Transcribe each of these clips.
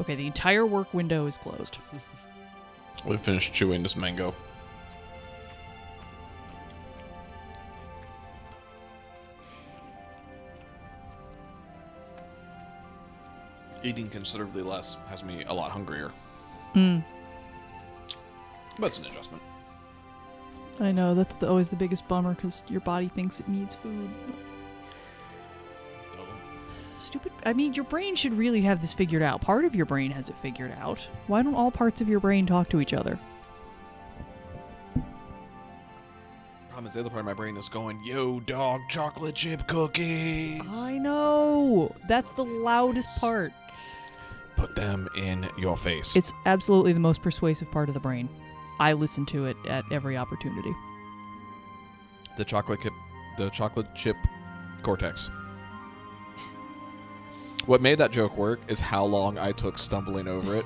Okay, the entire work window is closed. We finished chewing this mango. Eating considerably less has me a lot hungrier. Mm. But it's an adjustment. I know, that's always the biggest bummer, because your body thinks it needs food. Stupid. I mean, your brain should really have this figured out. Part of your brain has it figured out. Why don't all parts of your brain talk to each other? Problem is, the other part of my brain is going, yo, dog, chocolate chip cookies. I know. That's the loudest part. Put them in your face. It's absolutely the most persuasive part of the brain. I listen to it at every opportunity. The chocolate chip cortex. What made that joke work is how long I took stumbling over it.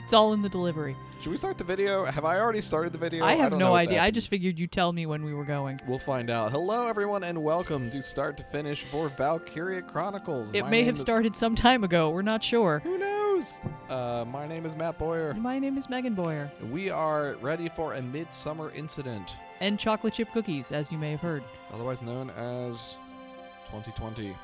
It's all in the delivery. Should we start the video? Have I already started the video? I have don't no know what's idea. I happened. just figured you'd tell me when we were going. We'll find out. Hello, everyone, and welcome to Start to Finish for Valkyria Chronicles. It may have started some time ago. We're not sure. Who knows? My name is Matt Bowyer. My name is Megan Bowyer. We are ready for a midsummer incident, And chocolate chip cookies, as you may have heard. otherwise known as 2020.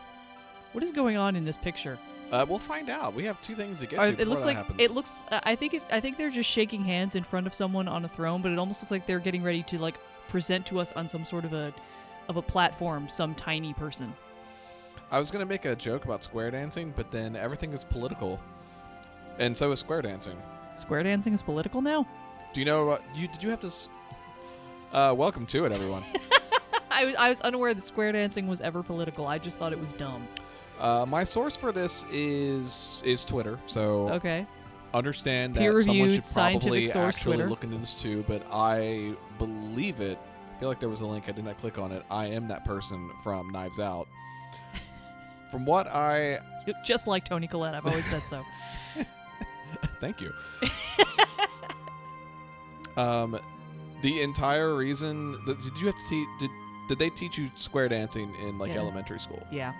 What is going on in this picture? We'll find out. We have two things to get to before It looks that like happens. I think they're just shaking hands in front of someone on a throne, but it almost looks like they're getting ready to present to us on some sort of a platform, some tiny person. I was going to make a joke about square dancing, but then everything is political. And so is square dancing. Square dancing is political now? Do you know did you have to welcome to it, everyone. I was unaware that square dancing was ever political. I just thought it was dumb. My source for this is Twitter, so Okay. understand that Peer-reviewed someone should scientific probably source actually Twitter. look into this too, but I believe it. I feel like there was a link. I did not click on it. I am that person from Knives Out. From what I... Just like Toni Collette, I've always said so. Thank you. The entire reason... Did you have to teach... Did they teach you square dancing in Yeah. elementary school? Yeah.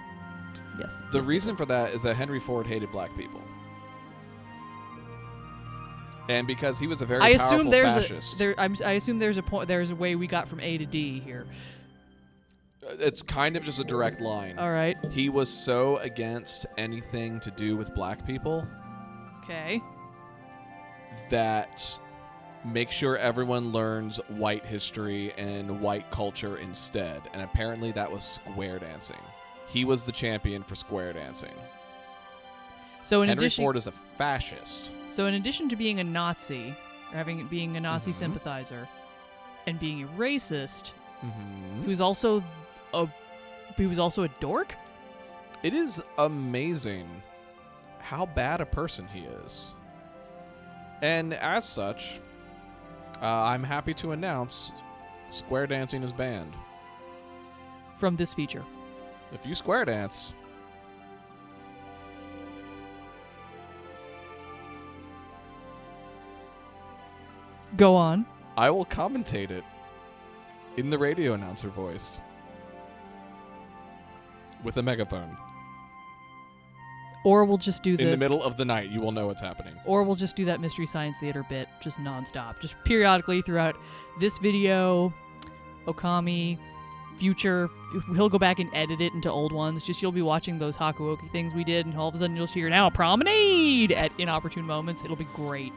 Yes. The reason for that is that Henry Ford hated black people. And because he was a very powerful fascist. I assume there's a point. There's a way we got from A to D here. It's kind of just a direct line. All right. He was so against anything to do with black people Okay. that make sure everyone learns white history and white culture instead. And apparently that was square dancing. He was the champion for square dancing. So in Henry addition, Ford is a fascist. so in addition to being a Nazi, or being a Nazi sympathizer, and being a racist, Mm-hmm. he was also a dork. It is amazing how bad a person he is. And as such, I'm happy to announce square dancing is banned. From this feature. If you square dance, Go on. I will commentate it in the radio announcer voice with a megaphone. Or we'll just do In the middle of the night, you will know what's happening. Or we'll just do that Mystery Science Theater bit just nonstop. Just periodically throughout this video, Okami, future. He'll go back and edit it into old ones. Just you'll be watching those Hakuoki things we did, and all of a sudden you'll hear now a promenade at inopportune moments. It'll be great.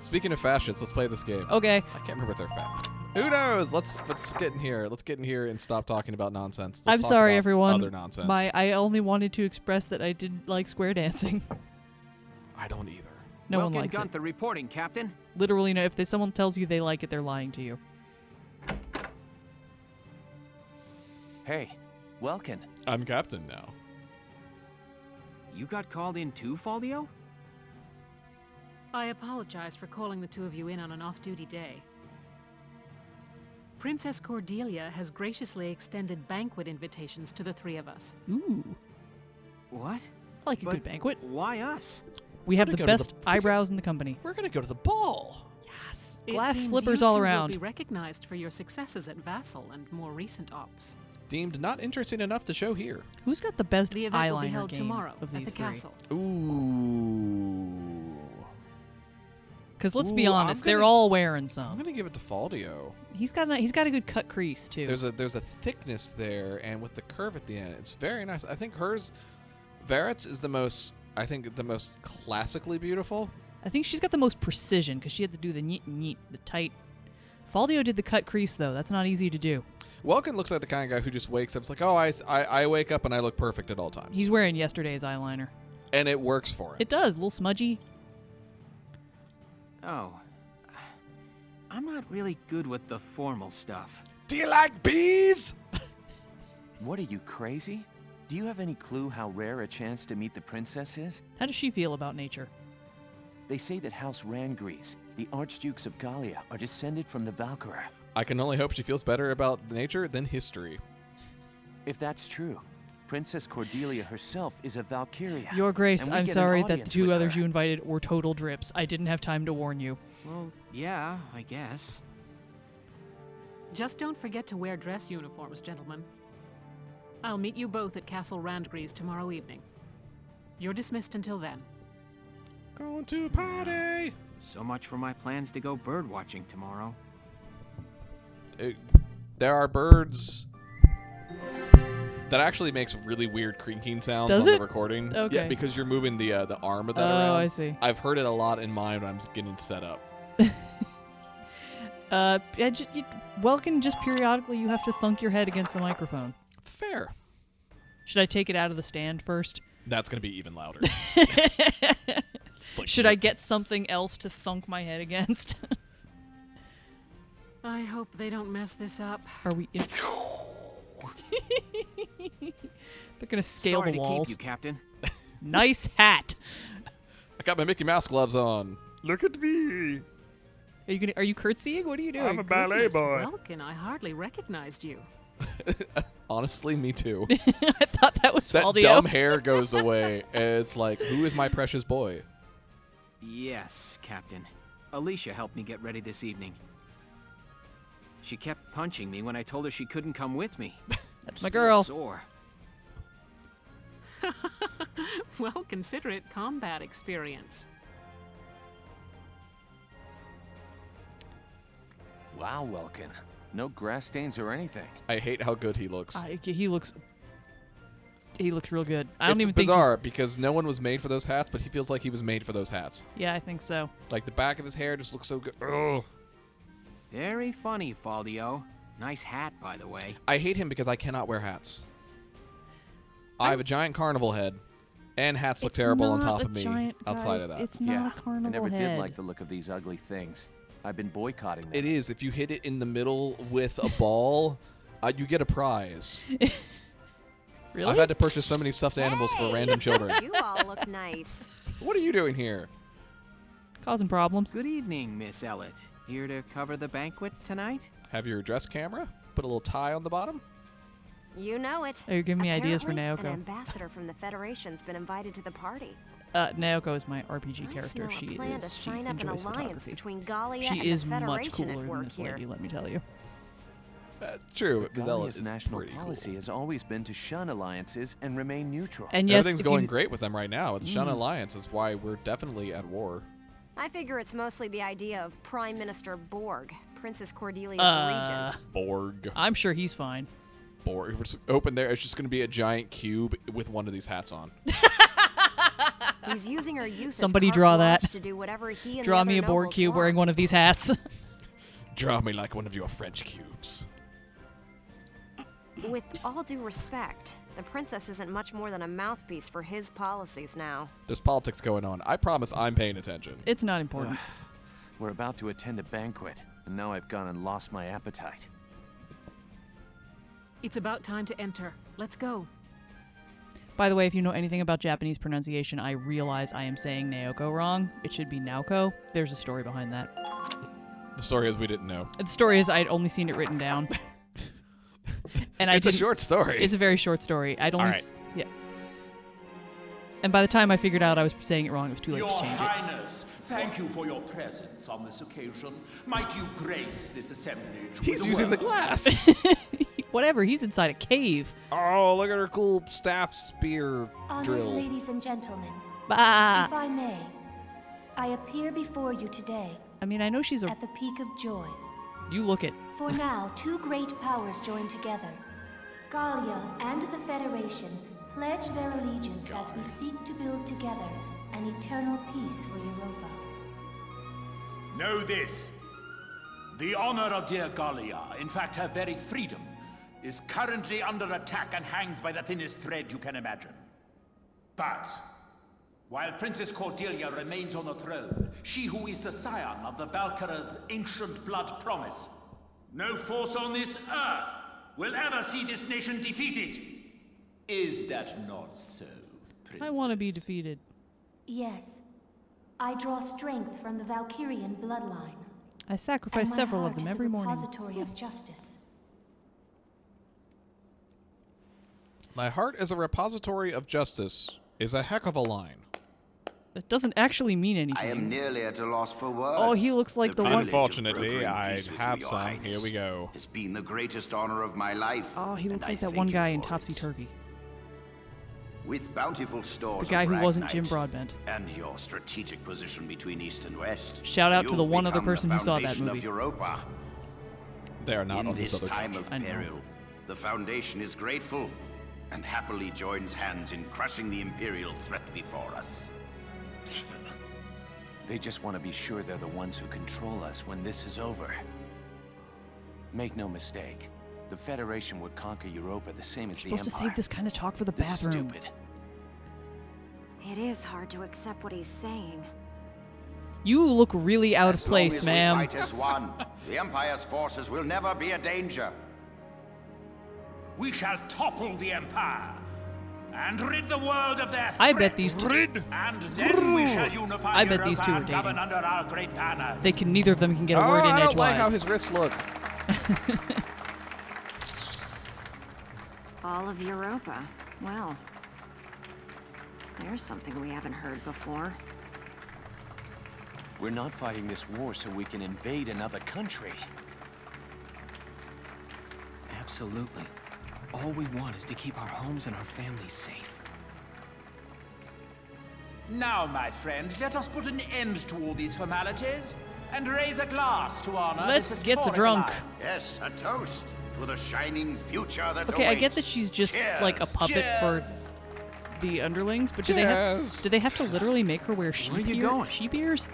Speaking of fascists, let's play this game. Okay. I can't remember if they're fat. Who knows? Let's get in here. Let's get in here and stop talking about nonsense. Let's I'm talk sorry, about everyone. Other nonsense. I only wanted to express that I didn't like square dancing. I don't either. No one Welkin likes it. Gunther reporting, Captain. Literally, no. If someone tells you they like it, they're lying to you. Hey, Welkin, I'm captain now. you got called in too, Faldio? I apologize for calling the two of you in on an off-duty day. Princess Cordelia has graciously extended banquet invitations to the three of us. Ooh. What? I like a But good banquet. Why us? We have gonna the go to best eyebrows in the company. We're gonna go to the ball. Yes. Glass It seems slippers you all two around. will be recognized for your successes at Vassal and more recent ops. Deemed not interesting enough to show here. Who's got the best The event will be eyeliner held game tomorrow of at these the three? castle. Ooh. Because let's be Ooh, I'm honest, they're gonna- all wearing I'm some. gonna give it to Faldio. He's got a good cut crease too. There's a thickness there, and with the curve at the end, it's very nice. I think Veret's is the most classically beautiful. I think she's got the most precision because she had to do the neat, the tight. Faldio did the cut crease though. That's not easy to do. Welkin looks like the kind of guy who just wakes up. It's like, oh, I wake up and I look perfect at all times. He's wearing yesterday's eyeliner. And it works for him. It does, a little smudgy. Oh. I'm not really good with the formal stuff. Do you like bees? What are you, crazy? Do you have any clue how rare a chance to meet the princess is? How does she feel about nature? They say that House Rangries, the Archdukes of Gallia, are descended from the Valkyria. I can only hope she feels better about nature than history. If that's true, Princess Cordelia herself is a Valkyria. Your Grace, and we I'm get an sorry that the audience two with others her. you invited were total drips. I didn't have time to warn you. Well, yeah, I guess. Just don't forget to wear dress uniforms, gentlemen. I'll meet you both at Castle Randgrees tomorrow evening. You're dismissed until then. Going to a party. So much for my plans to go bird watching tomorrow. There are birds that actually makes really weird creaking sounds Does on it? the recording. Okay. Yeah, because you're moving the arm of that Oh, around. I see. I've heard it a lot in mine when I'm getting set up. Welkin, just periodically you have to thunk your head against the microphone. Fair. Should I take it out of the stand first? That's going to be even louder. Should I get something else to thunk my head against? I hope they don't mess this up. Are we? They're gonna scale Sorry the to walls. keep you, Captain. Nice hat. I got my Mickey Mouse gloves on. Look at me. Are you curtsying? What are you doing? I'm a ballet Goodness, boy. Welkin, I hardly recognized you. Honestly, me too. I thought that was That Faldio. dumb hair goes away. And it's like, who is my precious boy? Yes, Captain. Alicia helped me get ready this evening. She kept punching me when I told her she couldn't come with me. That's my Still girl. Sore. Well, consider it combat experience. Wow, Welkin. No grass stains or anything. I hate how good he looks. He looks real good. I don't It's even think. bizarre because no one was made for those hats, but he feels like he was made for those hats. Yeah, I think so. Like the back of his hair just looks so good. Ugh. Very funny, Faldio. Nice hat, by the way. I hate him because I cannot wear hats. I have a giant carnival head, and hats look It's terrible on not top a of me giant, outside guys. of that. It's Yeah, not a carnival I never head. did like the look of these ugly things. I've been boycotting them. It is. If you hit it in the middle with a ball, you get a prize. Really? I've had to purchase so many stuffed animals for random children. You all look nice. What are you doing here? Causing problems. Good evening, Miss Ellett. Here to cover the banquet tonight? Have your dress camera? Put a little tie on the bottom? You know it. Oh, you're giving me ideas for Apparently, Naoko. An ambassador from the Federation's been invited to the party. Naoko is my RPG I character. smell She a plan to is. She sign up an enjoys alliance photography. between Gallia She and is the much Federation cooler at than work this here. lady. Let me tell you. True. But Because Gallia's is national pretty policy cool. has always been to shun alliances and remain neutral. And yes, Everything's if going you, great with them right now. With the Shun Alliance is why we're definitely at war. I figure it's mostly the idea of Prime Minister Borg, Princess Cordelia's regent. Borg. I'm sure he's fine. Borg. If it's open there, it's just going to be a giant cube with one of these hats on. He's using her youth Somebody as carte draw that. blanche to do whatever he and Draw the me a other Borg nobles cube wearing want. one of these hats. Draw me like one of your French cubes. With all due respect, the princess isn't much more than a mouthpiece for his policies now. There's politics going on. I promise I'm paying attention. It's not important. We're about to attend a banquet, and now I've gone and lost my appetite. It's about time to enter. Let's go. By the way, if you know anything about Japanese pronunciation, I realize I am saying Naoko wrong. It should be Naoko. There's a story behind that. The story is we didn't know. The story is I'd only seen it written down. And It's a didn't- short story. It's a very short story. I'd only All right. yeah. And by the time I figured out I was saying it wrong, it was too late Your to change it. Highness, thank you for your presence on this occasion. Might you grace this assemblage with He's a using the word? glass. Whatever, he's inside a cave. Oh, look at her cool staff spear Honored drill. ladies and gentlemen, Bah! if I may, I appear before you today I mean, I know she's a... at the peak of joy. You look it. For now, two great powers join together. Gallia and the Federation pledge their allegiance as we seek to build together an eternal peace for Europa. Know this. The honor of dear Gallia, in fact her very freedom, is currently under attack and hangs by the thinnest thread you can imagine. But, while Princess Cordelia remains on the throne, she who is the scion of the Valkyria's ancient blood promise, no force on this earth will ever see this nation defeated. Is that not so, Princess? I want to be defeated. Yes, I draw strength from the Valkyrian bloodline. I sacrifice and my several of heart them is every a morning. repository of justice. My heart is a repository of justice is a heck of a line. It doesn't actually mean anything. I am nearly at a loss for words. Oh, he looks like the one... privilege of Unfortunately, brokering I peace with have Your some. Highness Here we go. has been the greatest honor of my life. Oh, he looks and like I that one thank you guy in for Topsy it. Turvy. With bountiful stores The guy of who wasn't Ragnite Jim Broadbent. and your strategic position between east and west, Shout out to you'll the one other become the person who saw that foundation movie. Of Europa. They are not In on this this other time couch. of I know. peril, the Foundation is grateful and happily joins hands in crushing the Imperial threat before us. They just want to be sure they're the ones who control us when this is over. Make no mistake, the Federation would conquer Europa the same as the Supposed to Empire. save this kind of talk for the This is bathroom. stupid. It is hard to accept what he's saying. You look really out of As long place, as ma'am. we fight as one, the Empire's forces will never be a danger. We shall topple the Empire and rid the world of their I bet threat. these two... And then we shall unify I bet Europa these two are and govern dating. under our great banners. They can... Neither of them can get a Oh, word in I don't edgewise. like how his wrists look. All of Europa. Well, there's something we haven't heard before. We're not fighting this war so we can invade another country. Absolutely. All we want is to keep our homes and our families safe. Now, my friend, let us put an end to all these formalities and raise a glass to honor Let's this get historic drunk. alliance. Yes, a toast to the shining future that Okay, I get awaits. that she's just Cheers. like a puppet for the underlings, but do they have to literally make her wear sheep Where are you going? sheep ears?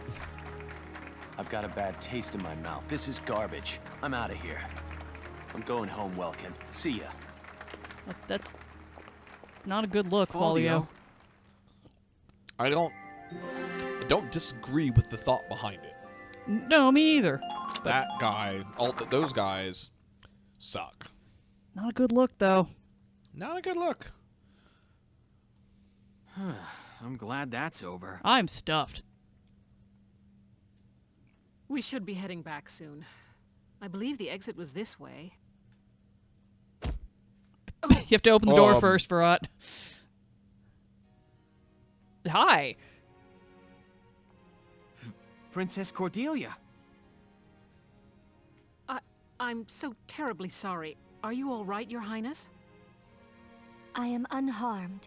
I've got a bad taste in my mouth. This is garbage. I'm out of here. I'm going home, Welkin. See ya. That's not a good look, Faldio. Faldio. I don't disagree with the thought behind it. No, me neither. That guy, those guys suck. Not a good look, though. Not a good look. I'm glad that's over. I'm stuffed. We should be heading back soon. I believe the exit was this way. You have to open the door Um, first, Virat. Hi. Princess Cordelia. I'm so terribly sorry. Are you all right, Your Highness? I am unharmed.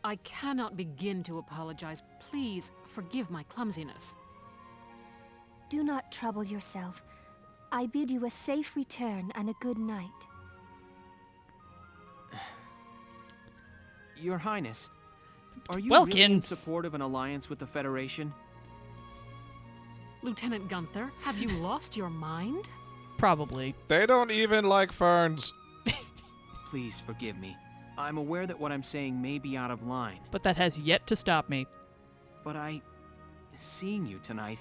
I cannot begin to apologize. Please forgive my clumsiness. Do not trouble yourself. I bid you a safe return and a good night. Your Highness, are you Welkin. really in support of an alliance with the Federation? Lieutenant Gunther, have you lost your mind? Probably. They don't even like ferns. Please forgive me. I'm aware that what I'm saying may be out of line, But that has yet to stop me. but seeing you tonight,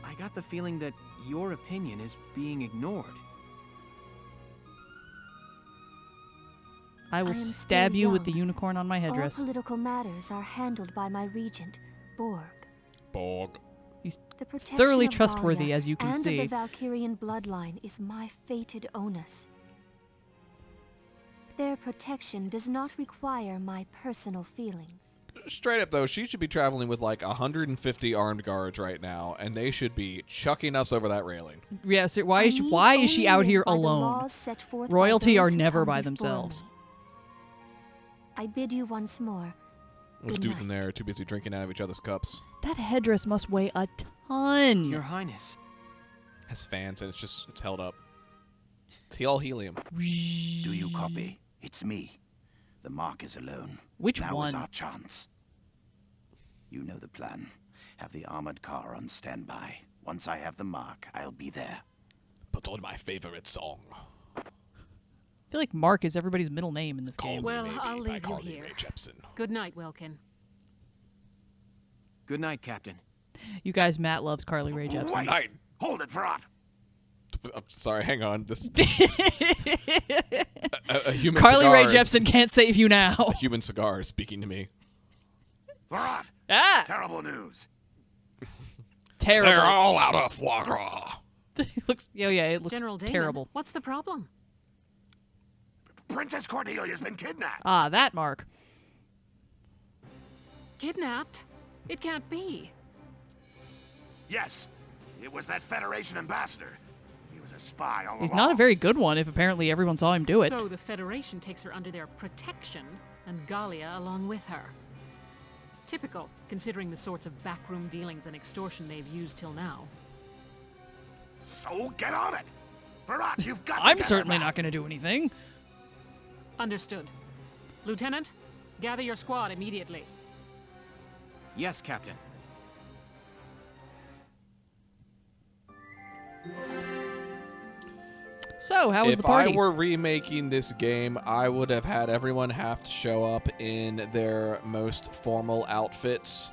I got the feeling that your opinion is being ignored. I will I am still stab you with the young. unicorn on my All headdress. political matters are handled by my regent, Borg. Borg. He's The protection thoroughly of trustworthy, Gallia as you can and see. of the Valkyrian bloodline is my fated onus. Their protection does not require my personal feelings. Straight up, though, she should be traveling with like 150 armed guards right now, and they should be chucking us over that railing. Yeah, so why is she out here alone? Royalty are never by themselves. I bid you once more. Those dudes in there are too busy drinking out of each other's cups. That headdress must weigh a ton. Your Highness. Has fans, and it's held up. It's all helium. Do you copy? It's me. The mark is alone. Which now one? Is our chance. You know the plan. Have the armored car on standby. Once I have the mark, I'll be there. Put on my favorite song. I feel like Mark is everybody's middle name in this Call game. Me Well, Maybe I'll by leave you Carly here. Rae Jepsen. Good night, Welkin. Good night, Captain. You guys, Matt loves Carly Rae Jepsen. Wait! Night. Hold it, Verrat! I'm sorry, hang on. This a human Carly Rae cigar Jepsen can't save you now. A human cigar is speaking to me. Verrat! Ah! Terrible news. Terrible. They're all out of foie gras. It looks it looks General Damon, terrible. what's the problem? Princess Cordelia's been kidnapped. Ah, that Mark. Kidnapped? It can't be. Yes, it was that Federation ambassador. He was a spy all He's along. not a very good one if apparently everyone saw him do it. So the Federation takes her under their protection, and Galia along with her. Typical, considering the sorts of backroom dealings and extortion they've used till now. So get on it. Verrat, you've got to I'm get her certainly back. not going to do anything. Understood. Lieutenant, gather your squad immediately. Yes, Captain. So, how was If the party? I were remaking this game, I would have had everyone have to show up in their most formal outfits.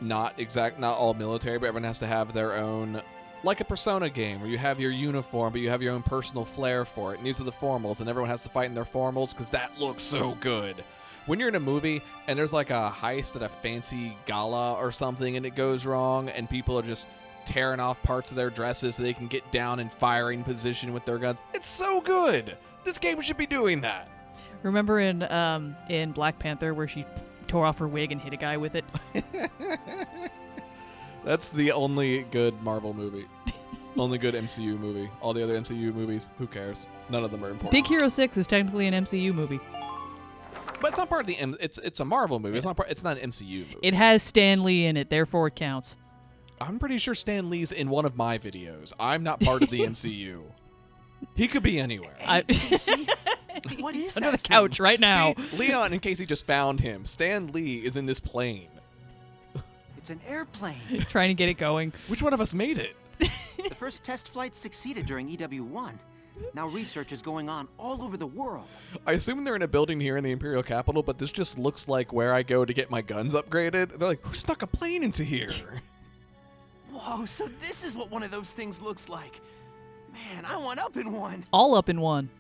Not all military, but everyone has to have their own, like a Persona game, where you have your uniform, but you have your own personal flair for it. And these are the formals, and everyone has to fight in their formals, because that looks so good. When you're in a movie, and there's like a heist at a fancy gala or something, and it goes wrong, and people are just tearing off parts of their dresses so they can get down in firing position with their guns. It's so good. This game should be doing that. Remember in Black Panther where she tore off her wig and hit a guy with it? That's the only good Marvel movie. Only good MCU movie. All the other MCU movies, who cares? None of them are important. Big Hero 6 is technically an MCU movie. But it's not part of the it's a Marvel movie. It's not an MCU movie. It has Stan Lee in it, therefore it counts. I'm pretty sure Stan Lee's in one of my videos. I'm not part of the MCU. He could be anywhere. What is Under that the couch right now. See, Leon, in case he just found him, Stan Lee is in this plane. It's an airplane. Trying to get it going. Which one of us made it? The first test flight succeeded during EW1. Now research is going on all over the world. I assume they're in a building here in the Imperial Capital, but this just looks like where I go to get my guns upgraded. They're like, who snuck a plane into here? Whoa, so this is what one of those things looks like. Man, I want up in one. All up in one.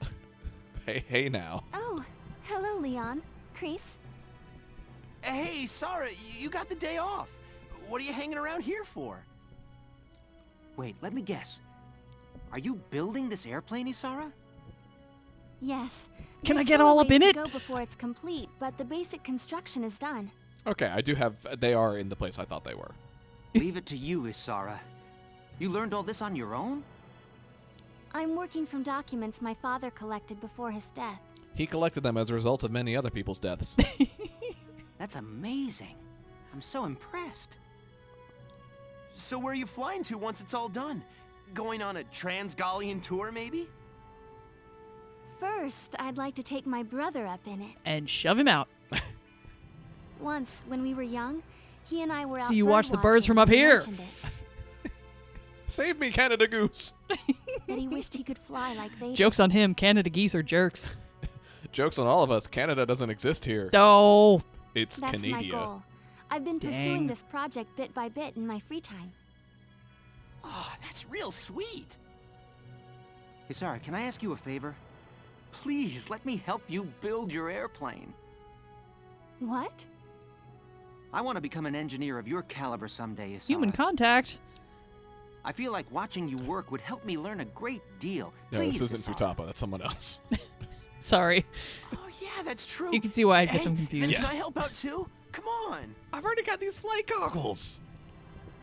Hey now. Oh, hello, Leon. Kreese. Hey, Sarah, you got the day off. What are you hanging around here for? Wait, let me guess. Are you building this airplane, Isara? Yes. Can There's I get still a all up ways in to it? Go before it's complete, but the basic construction is done. Okay, they are in the place I thought they were. Leave it to you, Isara. You learned all this on your own? I'm working from documents my father collected before his death. He collected them as a result of many other people's deaths. That's amazing. I'm so impressed. So where are you flying to once it's all done? Going on a Trans-Gallian tour, maybe? First, I'd like to take my brother up in it. And shove him out. Once, when we were young, he and I were out So you watch the birds birdwatching from up and he here. mentioned it, Save me, Canada Goose. that he wished he could fly like they did. Joke's on him. Canada geese are jerks. Joke's on all of us. Canada doesn't exist here. Oh. It's That's Canada. my goal. I've been Dang. pursuing this project bit by bit in my free time. Oh, that's real sweet. Isara, can I ask you a favor? Please, let me help you build your airplane. What? I want to become an engineer of your caliber someday, Isara. Human contact. I feel like watching you work would help me learn a great deal. No, Please, this isn't Isara. Futaba. That's someone else. Sorry. Oh, yeah, that's true. You can see why I get Hey, them then confused. can I help out too? Come on. I've already got these flight goggles.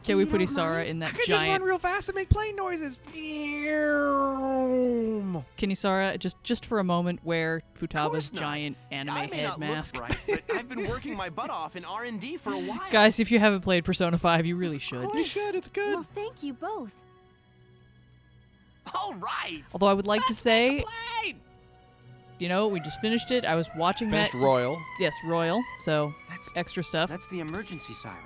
Can we You put don't Isara mind? in I that can just run giant... real fast and make plane noises. Can Isara, just for a moment, wear Futaba's course not. giant anime I may head not mask? look bright, but I've been working my butt off in R&D for a while. Guys, if you haven't played Persona 5, you really should. course. should. It's good. Well, thank you both. All right. Although I would like to say, you know, we just finished it. I was watching Finished that. Royal. Yes, Royal. So That's extra stuff. That's the emergency siren.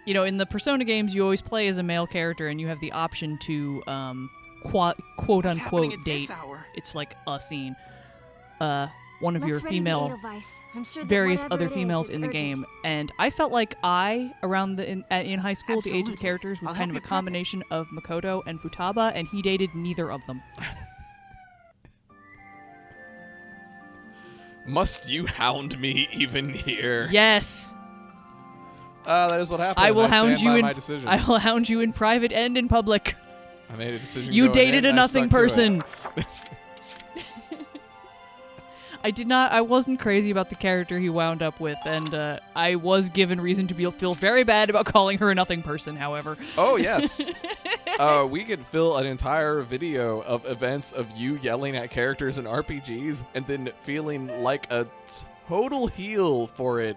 You know, in the Persona games, you always play as a male character, and you have the option to quote What's happening unquote at date. this hour? It's like a scene. One of Let's your ready the female, Edelweiss. I'm sure that various whatever other it is, females it's in the urgent. game, and I felt like around in high school, the age of the Absolutely. characters was I'll kind of help a you prep it. combination of Makoto and Futaba, and he dated neither of them. Must you hound me even here? Yes. That is what happened. I will and hound stand you by in my decision. I will hound you in private and in public. I made a decision. You going dated in, a and I nothing stuck to it. person. I wasn't crazy about the character he wound up with, and I was given reason to feel very bad about calling her a nothing person, however. Oh, yes. We could fill an entire video of events of you yelling at characters in RPGs and then feeling like a total heel for it.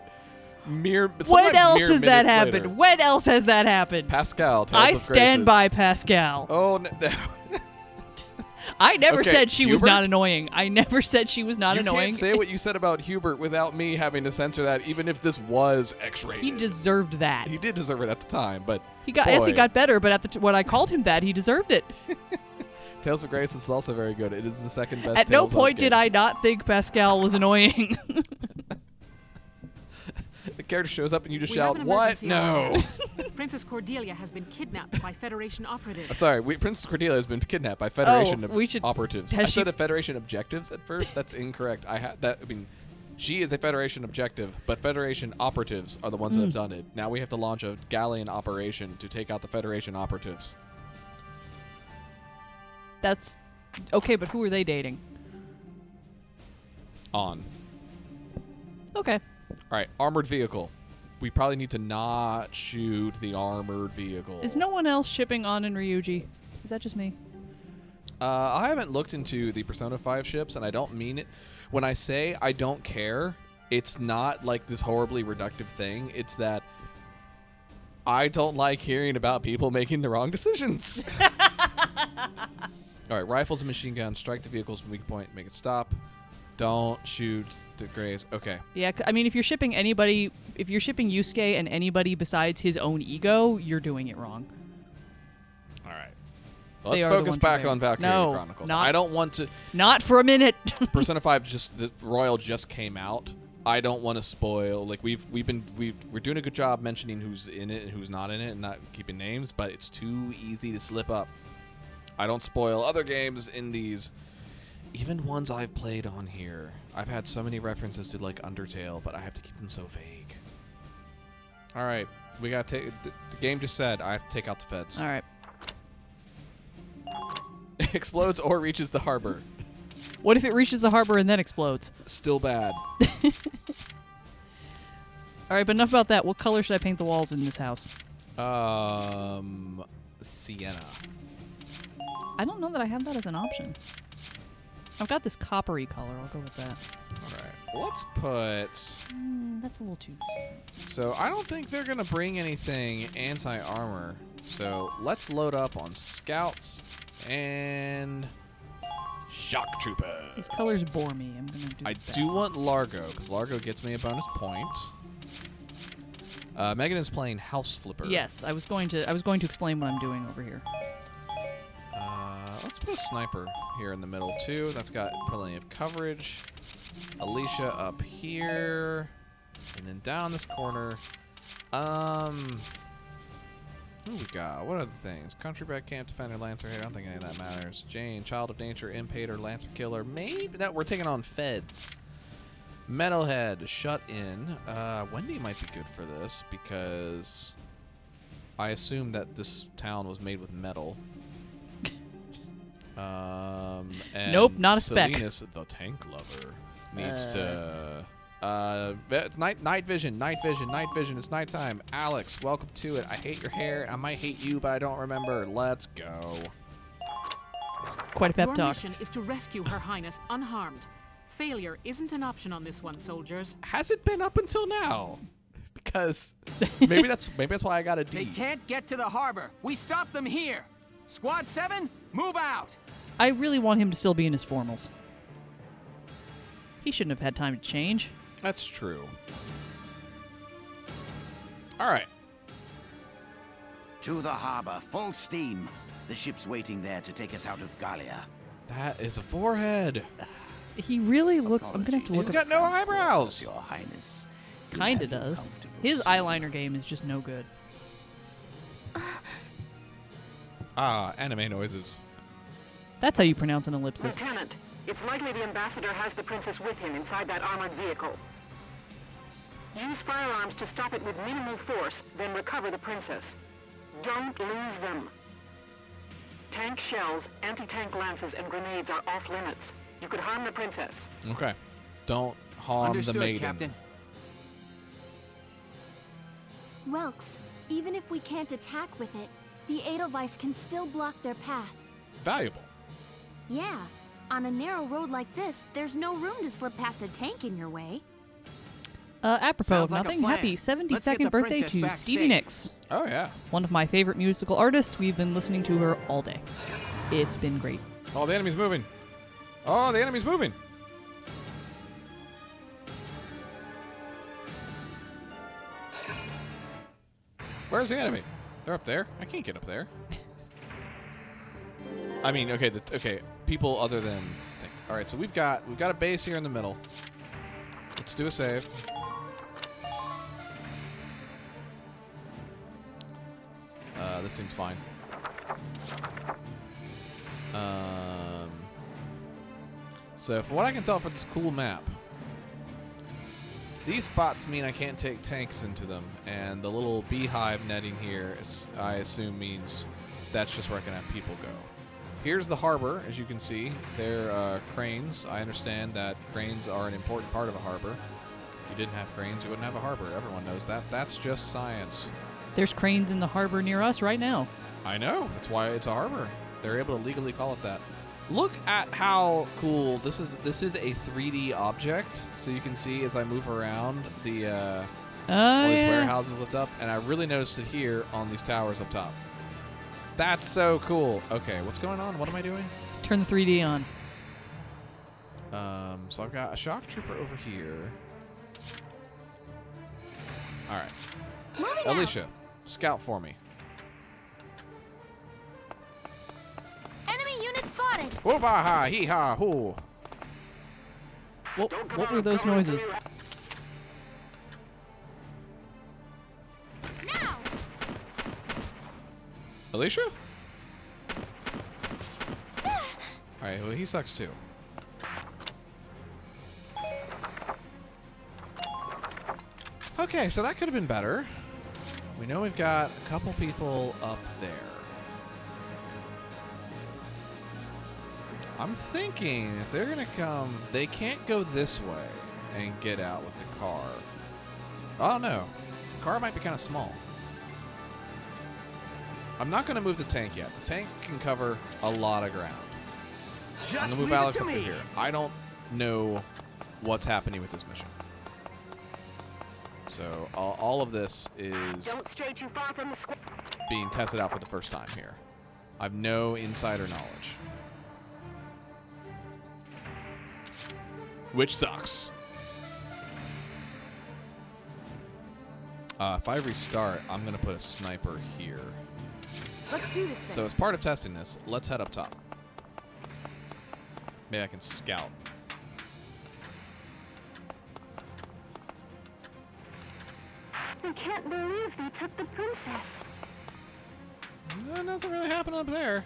When else has that happened? Later. When else has that happened? Pascal, Tales I of stand Graces. by Pascal. Oh, no. I never Okay, said she was Hubert? not annoying. I never said she was not You annoying. can't say what you said about Hubert without me having to censor that, even if this was X-rated. He deserved that. He did deserve it at the time, but Yes, he boy. got better, but when I called him that, he deserved it. Tales of Grace is also very good. It is the second best. At no Tales of point did game. I not think Pascal was annoying. The character shows up and you just We shout, have an "What? emergency on No!" hand. Princess Cordelia has been kidnapped by Federation operatives. Sorry, Princess Cordelia has been kidnapped by Federation we should- operatives. has I said she- a Federation objectives at first. That's incorrect. I mean, she is a Federation objective, but Federation operatives are the ones that have done it. Now we have to launch a galleon operation to take out the Federation operatives. That's okay, but who are they dating? On. Okay. All right, armored vehicle. We probably need to not shoot the armored vehicle. Is no one else shipping On and Ryuji? Is that just me? I haven't looked into the Persona 5 ships, and I don't mean it. When I say I don't care, it's not like this horribly reductive thing. It's that I don't like hearing about people making the wrong decisions. All right, rifles and machine guns. Strike the vehicles from weak point. Make it stop. Don't shoot the graves. Okay. Yeah, I mean, if you're shipping Yusuke and anybody besides his own ego, you're doing it wrong. All right. They Let's are the focus ones back who on Valkyria No, Chronicles. not- I don't want to. Not for a minute. Persona 5 the Royal just came out. I don't want to spoil. Like we're doing a good job mentioning who's in it and who's not in it and not keeping names, but it's too easy to slip up. I don't spoil other games in these, even ones I've played on here. I've had so many references to like Undertale, but I have to keep them so vague. All right, we got to take the game just said I have to take out the feds. All right. Explodes or reaches the harbor. What if it reaches the harbor and then explodes? Still bad. All right, but enough about that. What color should I paint the walls in this house? Sienna. I don't know that I have that as an option. I've got this coppery color. I'll go with that. All right, let's put. That's a little too... So I don't think they're gonna bring anything anti-armor. So let's load up on scouts and shock troopers. These colors bore me. I'm gonna do I that. do want Largo because Largo gets me a bonus point. Megan is playing House Flipper. Yes, I was going to explain what I'm doing over here. Let's put a sniper here in the middle too. That's got plenty of coverage. Alicia up here, and then down this corner. Who we got? What other things? Country bred, camp defender, lancer. I don't think any of that matters. Jane, child of nature, impader, lancer killer. Maybe that we're taking on feds. Metalhead, shut in. Wendy might be good for this because I assume that this town was made with metal. And Nope, not a spec. Salinas, the tank lover, needs to. It's night vision. It's nighttime. Alex, welcome to it. I hate your hair. I might hate you, but I don't remember. Let's go. It's quite a pep Your talk. mission is to rescue Her Highness unharmed. Failure isn't an option on this one, soldiers. Has it been up until now? Because maybe that's why I got a They D. can't get to the harbor. We stop them here. Squad 7, move out. I really want him to still be in his formals. He shouldn't have had time to change. That's true. All right. To the harbor, full steam. The ship's waiting there to take us out of Gallia. That is a forehead. He really looks... I'm going to have to He's look got no eyebrows. Your Highness. Kinda does. His eyeliner game is just no good. Anime noises. That's how you pronounce an ellipsis. Lieutenant, it's likely the ambassador has the princess with him inside that armored vehicle. Use firearms to stop it with minimal force, then recover the princess. Don't lose them. Tank shells, anti-tank lances, and grenades are off limits. You could harm the princess. Okay. Don't harm Understood, the maiden. Captain. Welks, even if we can't attack with it, the Edelweiss can still block their path. Valuable. Yeah, on a narrow road like this, there's no room to slip past a tank in your way. Apropos of Sounds like a nothing, plan. happy Let's get 72nd the birthday princess to back Stevie safe. Nicks. Oh, yeah. One of my favorite musical artists. We've been listening to her all day. It's been great. Oh, the enemy's moving. Oh, the enemy's moving. Where's the enemy? They're up there. I can't get up there. I mean, okay, okay. People other than. All right, so we've got a base here in the middle. Let's do a save. This seems fine. So from what I can tell from this cool map, these spots mean I can't take tanks into them, and the little beehive netting here, I assume, means that's just where I can have people go. Here's the harbor, as you can see. They're cranes. I understand that cranes are an important part of a harbor. If you didn't have cranes, you wouldn't have a harbor. Everyone knows that. That's just science. There's cranes in the harbor near us right now. I know. That's why it's a harbor. They're able to legally call it that. Look at how cool this is. This is a 3D object, so you can see as I move around the all these warehouses lift up, and I really noticed it here on these towers up top. That's so cool. Okay, what's going on? What am I doing? Turn the 3D on. So I've got a shock trooper over here. All right, Alicia, scout for me. Enemy unit spotted! Whoa-ba-ha, hee-ha, hoo. What were those noises? Now! Alicia? Alright, well, he sucks too. Okay, so that could have been better. We know we've got a couple people up there. I'm thinking if they're gonna come, they can't go this way and get out with the car. Oh no, the car might be kind of small. I'm not gonna move the tank yet. The tank can cover a lot of ground. I'm Just gonna move leave Alex it to up to me. here. I don't know what's happening with this mission. So all of this is Don't stray too far from the squad. being tested out for the first time here. I have no insider knowledge. Which sucks. If I restart, I'm going to put a sniper here. Let's do this then. So as part of testing this, let's head up top. Maybe I can scout. I can't believe they took the princess. Nothing really happened up there.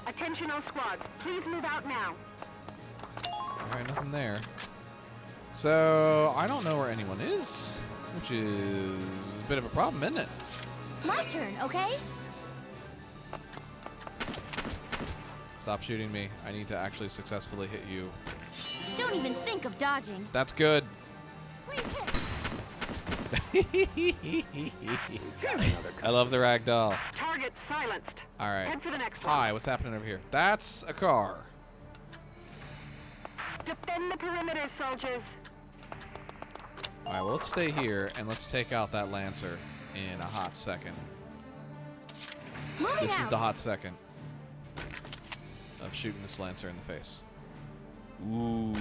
Attention all squads, please move out now. Alright, nothing there. So, I don't know where anyone is, which is a bit of a problem, isn't it? My turn, okay? Stop shooting me. I need to actually successfully hit you. Don't even think of dodging. That's good. Please hit. I love the ragdoll. Target silenced. All right. Head for the next one. Hi, what's happening over here? That's a car. Defend the perimeter, soldiers. All right, well, let's stay here and let's take out that Lancer in a hot second. Moving This is out. the hot second of shooting this Lancer in the face. Ooh.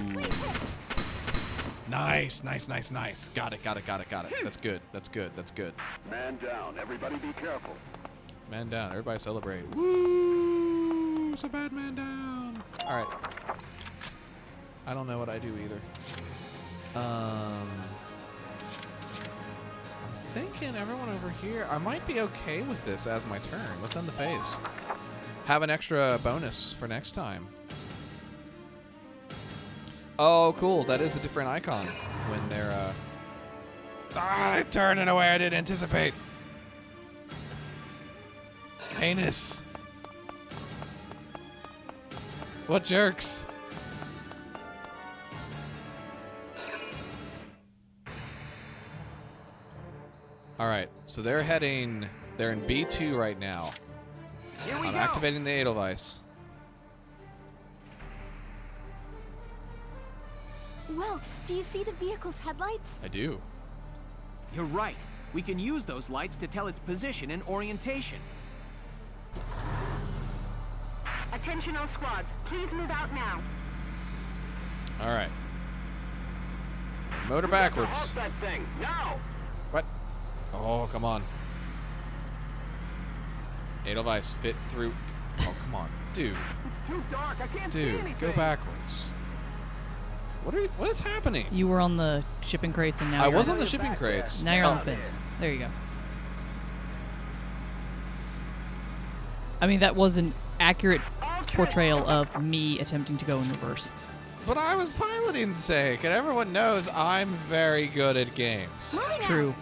Nice, nice, nice, nice. Got it, got it, got it, got it. That's good, that's good, that's good. Man down. Everybody be careful. Man down. Everybody celebrate. Woo! It's a bad man down. All right. I don't know what I do either. I'm thinking everyone over here. I might be okay with this as my turn. Let's end the phase. Have an extra bonus for next time. Oh, cool. That is a different icon when they're I turned in a way I didn't anticipate. Heinous. What jerks? All right, so they're in B2 right now. Here we I'm go. activating the Edelweiss. Welks, do you see the vehicle's headlights? I do. You're right. We can use those lights to tell its position and orientation. Attention all squads. Please move out now. All right. Motor backwards. Halt that thing, now! What? Oh, come on. Edelweiss fit through. Oh, come on. Dude. It's too dark. I can't see anything. Dude, go backwards. What is happening? You were on the shipping crates and now I you're was on on the shipping crates. Now you're on Oh. the fence. There you go. I mean, that was an accurate portrayal of me attempting to go in reverse. But I was piloting the tank, and everyone knows I'm very good at games. It's true.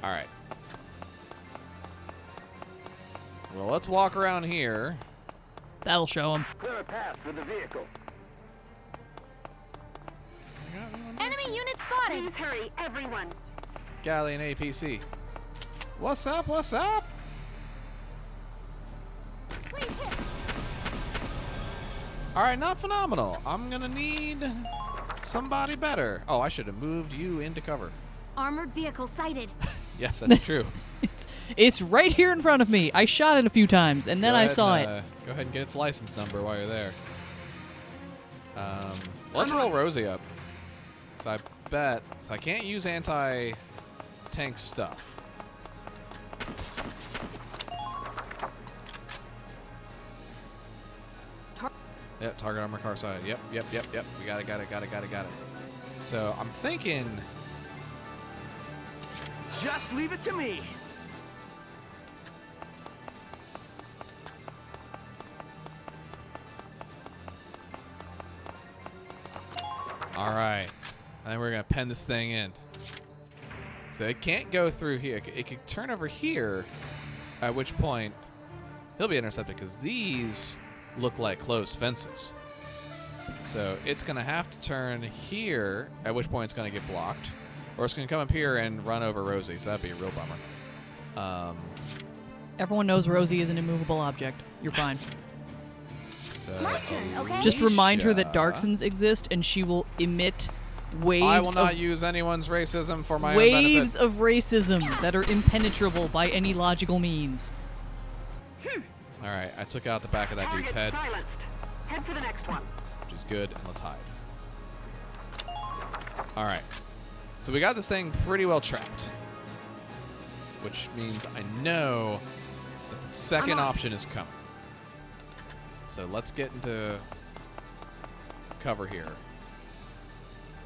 All right. Well, let's walk around here. That'll show him. Clear a path for the vehicle. Enemy unit spotted. Please hurry, everyone. Galleon APC. What's up? What's up? Please hit. All right, not phenomenal. I'm gonna need somebody better. Oh, I should have moved you into cover. Armored vehicle sighted. Yes, that's true. It's right here in front of me. I shot it a few times, and then I saw it. Go ahead and get its license number while you're there. Let's roll Rosie up. So I bet. So I can't use anti-tank stuff. Yep, target armor car side. Yep. We got it. So I'm thinking. Just leave it to me. All right. And then we're going to pen this thing in. So it can't go through here. It could turn over here, at which point he'll be intercepted because these look like closed fences. So it's going to have to turn here, at which point it's going to get blocked. Or it's going to come up here and run over Rosie, so that'd be a real bummer. Everyone knows Rosie is an immovable object. You're fine. So My turn, okay? Just remind her that Alicia. Darksons exist, and she will emit waves I will not of use anyone's racism for my own waves benefit. of racism that are impenetrable by any logical means. All right, I took out the back of that dude's head, Silenced. Head for the next one. which is good, and let's hide. All right, so we got this thing pretty well trapped, which means I know that the second option is coming. So let's get into cover here.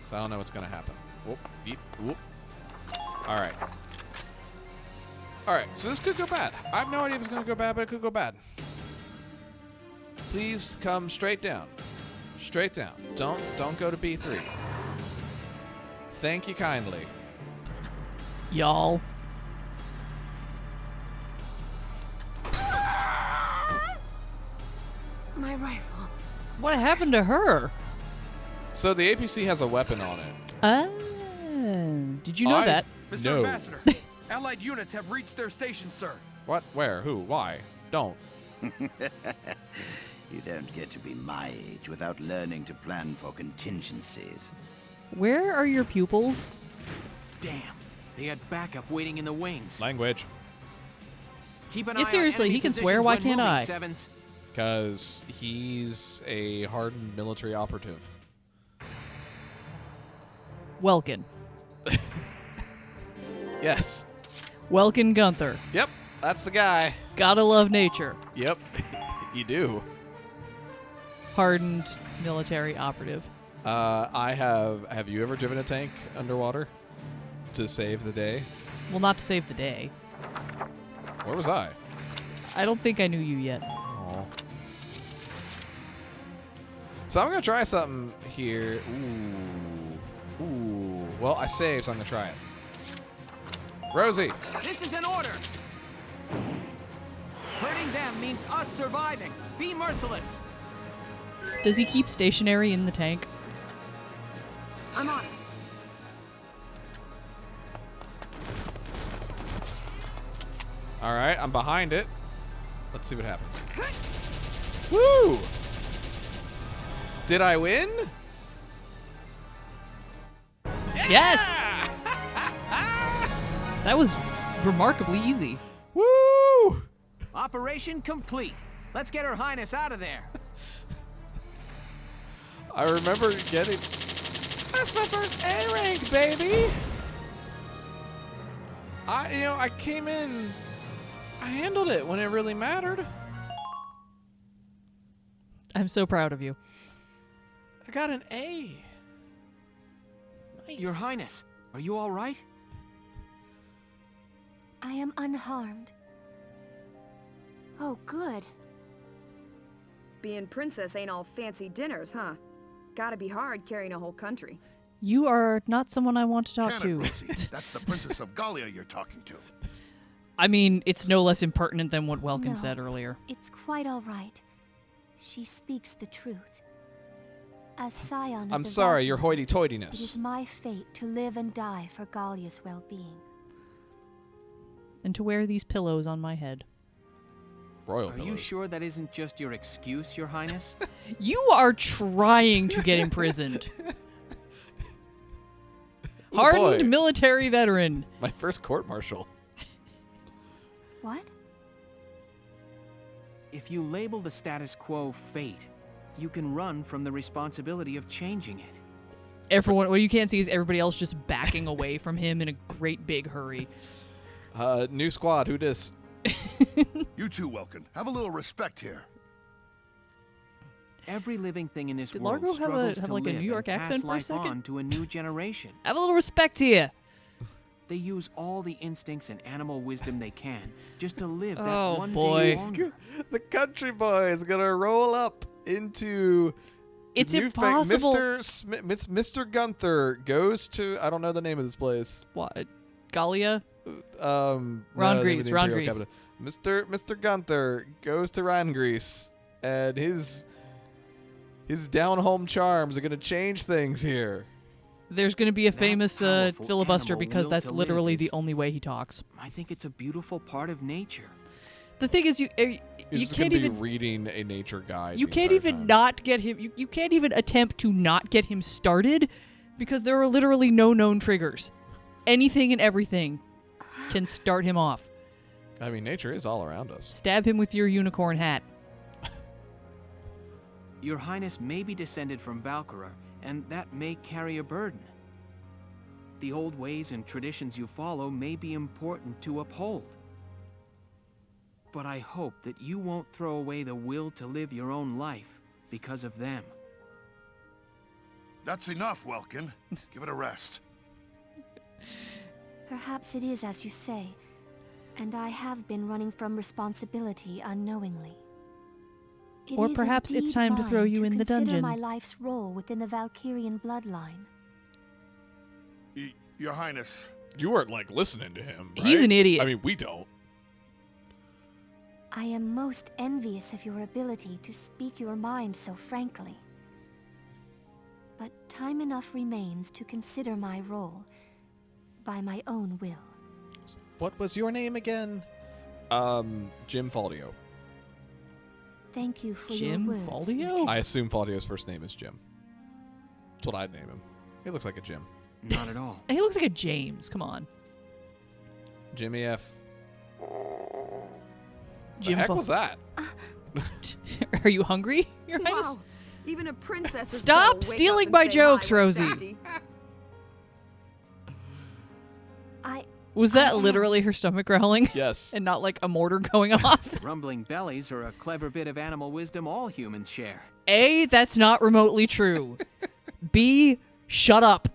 So I don't know what's going to happen. Whoop, beep, whoop. All right. All right, so this could go bad. I have no idea if it's going to go bad, but it could go bad. Please come straight down. Straight down. Don't go to B3. Thank you kindly. Y'all. my rifle. What happened to her? So the APC has a weapon on it. Did you know that? Mr. No. Ambassador, Allied units have reached their station, sir. What? Where? Who? Why? Don't. You don't get to be my age without learning to plan for contingencies. Where are your pupils? Damn. They had backup waiting in the wings. Language. Keep an Yeah, eye on seriously, enemy he can positions swear, why when can't moving, I? Sevens. Because he's a hardened military operative. Welkin. Yes. Welkin Gunther. Yep. That's the guy. Gotta love nature. Yep. You do. Hardened military operative. Have you ever driven a tank underwater to save the day? Well, not to save the day. Where was I? I don't think I knew you yet. Oh. So I'm gonna try something here. Ooh. Well, I saved, so I'm gonna try it. Rosie. This is an order. Hurting them means us surviving. Be merciless. Does he keep stationary in the tank? I'm on it. All right, I'm behind it. Let's see what happens. Woo! Did I win? Yes! That was remarkably easy. Woo! Operation complete. Let's get Her Highness out of there. I remember getting... That's my first A rank, baby! I came in... I handled it when it really mattered. I'm so proud of you. I got an A. Nice. Your Highness, are you all right? I am unharmed. Oh, good. Being princess ain't all fancy dinners, huh? Gotta be hard carrying a whole country. You are not someone I want to talk to. Rosie. That's the Princess of Gallia you're talking to. I mean, it's no less impertinent than what Welkin No, said earlier. It's quite all right. She speaks the truth. As scion of I'm the sorry, Valkyrie, your hoity-toityness. It is my fate to live and die for Gallia's well-being. And to wear these pillows on my head. Royal Are you sure that isn't just your excuse, Your Highness? You are trying to get imprisoned. Ooh, Hardened boy. military veteran. My first court-martial. What? If you label the status quo fate, you can run from the responsibility of changing it. Everyone, what you can't see is everybody else just backing away from him in a great big hurry. New squad, who dis? You too, Welkin. Have a little respect here. Every living thing in this Did world Largo struggles have to like a live New York and pass accent for a life second? on to a new generation. Have a little respect here. They use all the instincts and animal wisdom they can just to live that Oh, one boy. day longer. The country boy is gonna roll up into. It's the new impossible. Mr. Gunther goes to. I don't know the name of this place. What? Gallia? Ron Grease, Ron Grease. Mr. Gunther goes to Ron Grease, and his down home charms are gonna change things here. There's going to be a That famous powerful filibuster animal because will that's to live literally the is- only way he talks. I think it's a beautiful part of nature. The thing is, you He's just can't gonna be even reading a nature guide. you the can't entire even time. not get him. You can't even attempt to not get him started because there are literally no known triggers. Anything and everything can start him off. I mean, nature is all around us. Stab him with your unicorn hat. Your Highness may be descended from Valkyria, and that may carry a burden. The old ways and traditions you follow may be important to uphold. But I hope that you won't throw away the will to live your own life because of them. That's enough, Welkin. Give it a rest. Perhaps it is as you say, and I have been running from responsibility unknowingly. It Or is perhaps it's indeed time to throw mine you in the consider dungeon. my life's role within the Valkyrian bloodline. Your Highness. You weren't like listening to him. He's right? an idiot. I mean, we don't. I am most envious of your ability to speak your mind so frankly. But time enough remains to consider my role by my own will. What was your name again? Jim Faldio. Thank you for Jim your words, Faldio? Lieutenant. I assume Faldio's first name is Jim. That's what I'd name him. He looks like a Jim. Not at all. He looks like a James. Come on. Jimmy F. Jim the heck Fal- was that? Are you hungry, Your Highness? Wow. Even a princess is Stop gonna wake up stealing and my say jokes, hi when it's Rosie. empty. Was that literally her stomach growling? Yes. And not like a mortar going off? Rumbling bellies are a clever bit of animal wisdom all humans share. A, that's not remotely true. B, shut up.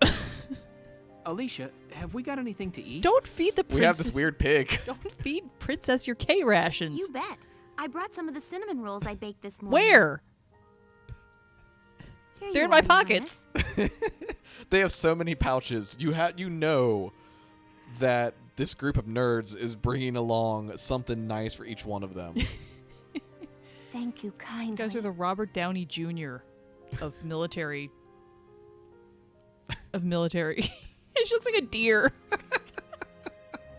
Alicia, have we got anything to eat? Don't feed the princess. We have this weird pig. Don't feed Princess your K rations. You bet. I brought some of the cinnamon rolls I baked this morning. Where? Here They're you in my are, Your pockets. They have so many pouches. You know that this group of nerds is bringing along something nice for each one of them. Thank you kindly. You guys are the Robert Downey Jr. of military. She looks like a deer.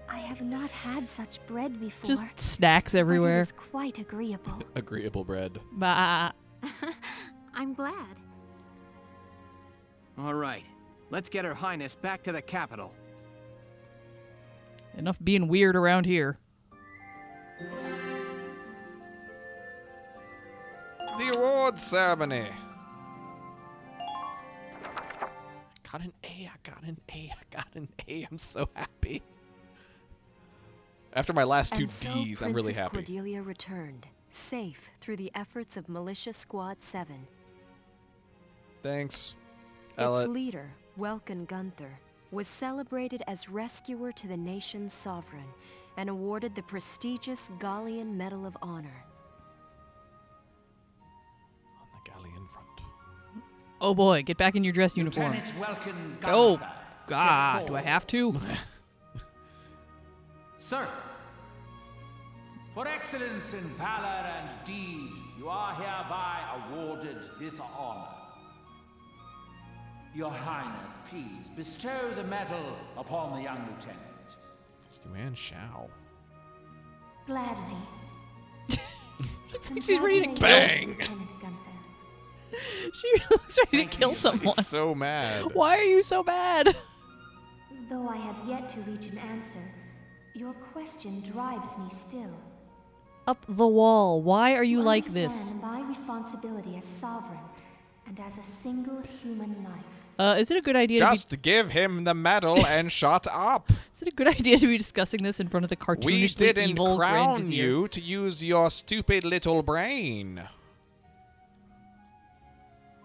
I have not had such bread before. Just snacks but everywhere. it is quite agreeable. Agreeable bread. Bah. I'm glad. All right. Let's get Her Highness back to the capital. Enough being weird around here. The awards ceremony. Got an A, I got an A. I'm so happy. After my last two And so D's, I'm really Princess happy. Cordelia returned, safe through the efforts of Militia Squad 7. Thanks, Its Ellett. leader, Welkin Gunther, was celebrated as rescuer to the nation's sovereign and awarded the prestigious Gallian Medal of Honor. On the galleon front. Oh boy, get back in your dress uniform. Lieutenant Welkin Oh, Gunther, God, step do I forward. have to? Sir, for excellence in valor and deed, you are hereby awarded this honor. Your Highness, please bestow the medal upon the young lieutenant. Yuan Shao. Gladly. She's ready to kill. Bang! Lieutenant Gunther. She looks ready Thank to kill you. someone. He's so mad. Why are you so bad? Though I have yet to reach an answer, your question drives me still. Up the wall. Why are you To like this? understand my responsibility as sovereign and as a single human life. Is it a good idea Just give him the medal and shut up. Is it a good idea to be discussing this in front of the cartoonishly We didn't evil Grand crown Vizier? you to use your stupid little brain.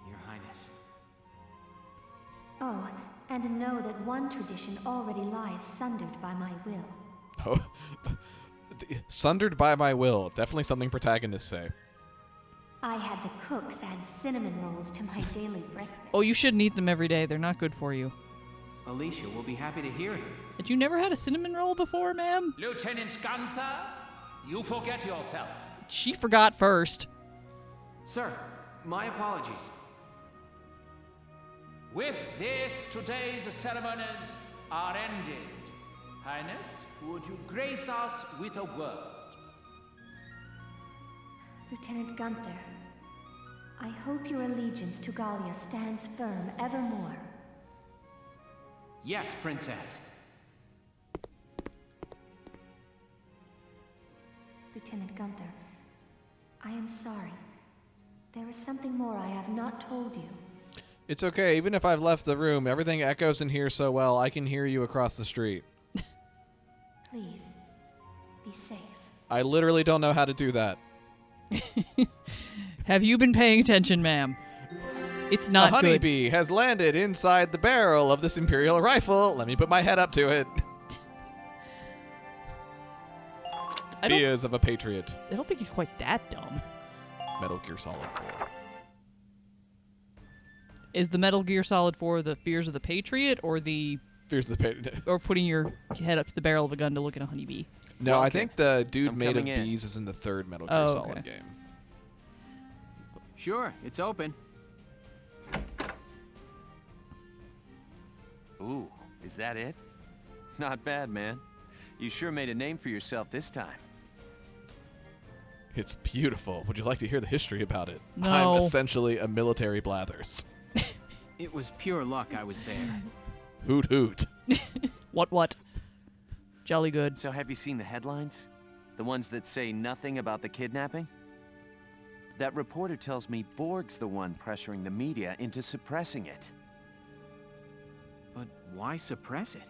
Your Highness. Oh, and know that one tradition already lies sundered by my will. Oh, sundered by my will. Definitely something protagonists say. I had the cooks add cinnamon rolls to my daily breakfast. Oh, you shouldn't eat them every day. They're not good for you. Alicia will be happy to hear it. Had you never had a cinnamon roll before, ma'am? Lieutenant Gunther, you forget yourself. She forgot first. Sir, my apologies. With this, today's ceremonies are ended. Highness, would you grace us with a word? Lieutenant Gunther, I hope your allegiance to Gallia stands firm evermore. Yes, Princess. Lieutenant Gunther, I am sorry. There is something more I have not told you. It's okay. Even if I've left the room, everything echoes in here so well, I can hear you across the street. Please, be safe. I literally don't know how to do that. Have you been paying attention, ma'am? It's not a good. honeybee has landed inside the barrel of this Imperial rifle. Let me put my head up to it. Fears of a patriot. I don't think he's quite that dumb. Metal Gear Solid 4. Is the Metal Gear Solid 4 the Fears of the Patriot or the Fears the pain. Or putting your head up to the barrel of a gun to look at a honeybee. No, Well, I okay. think the dude I'm made of coming in. bees is in the third Metal Gear Oh, Solid okay. game. Sure, it's open. Ooh, is that it? Not bad, man. You sure made a name for yourself this time. It's beautiful. Would you like to hear the history about it? No. I'm essentially a military Blathers. It was pure luck I was there. Hoot hoot. What? Jolly good. So have you seen the headlines? The ones that say nothing about the kidnapping? That reporter tells me Borg's the one pressuring the media into suppressing it. But why suppress it?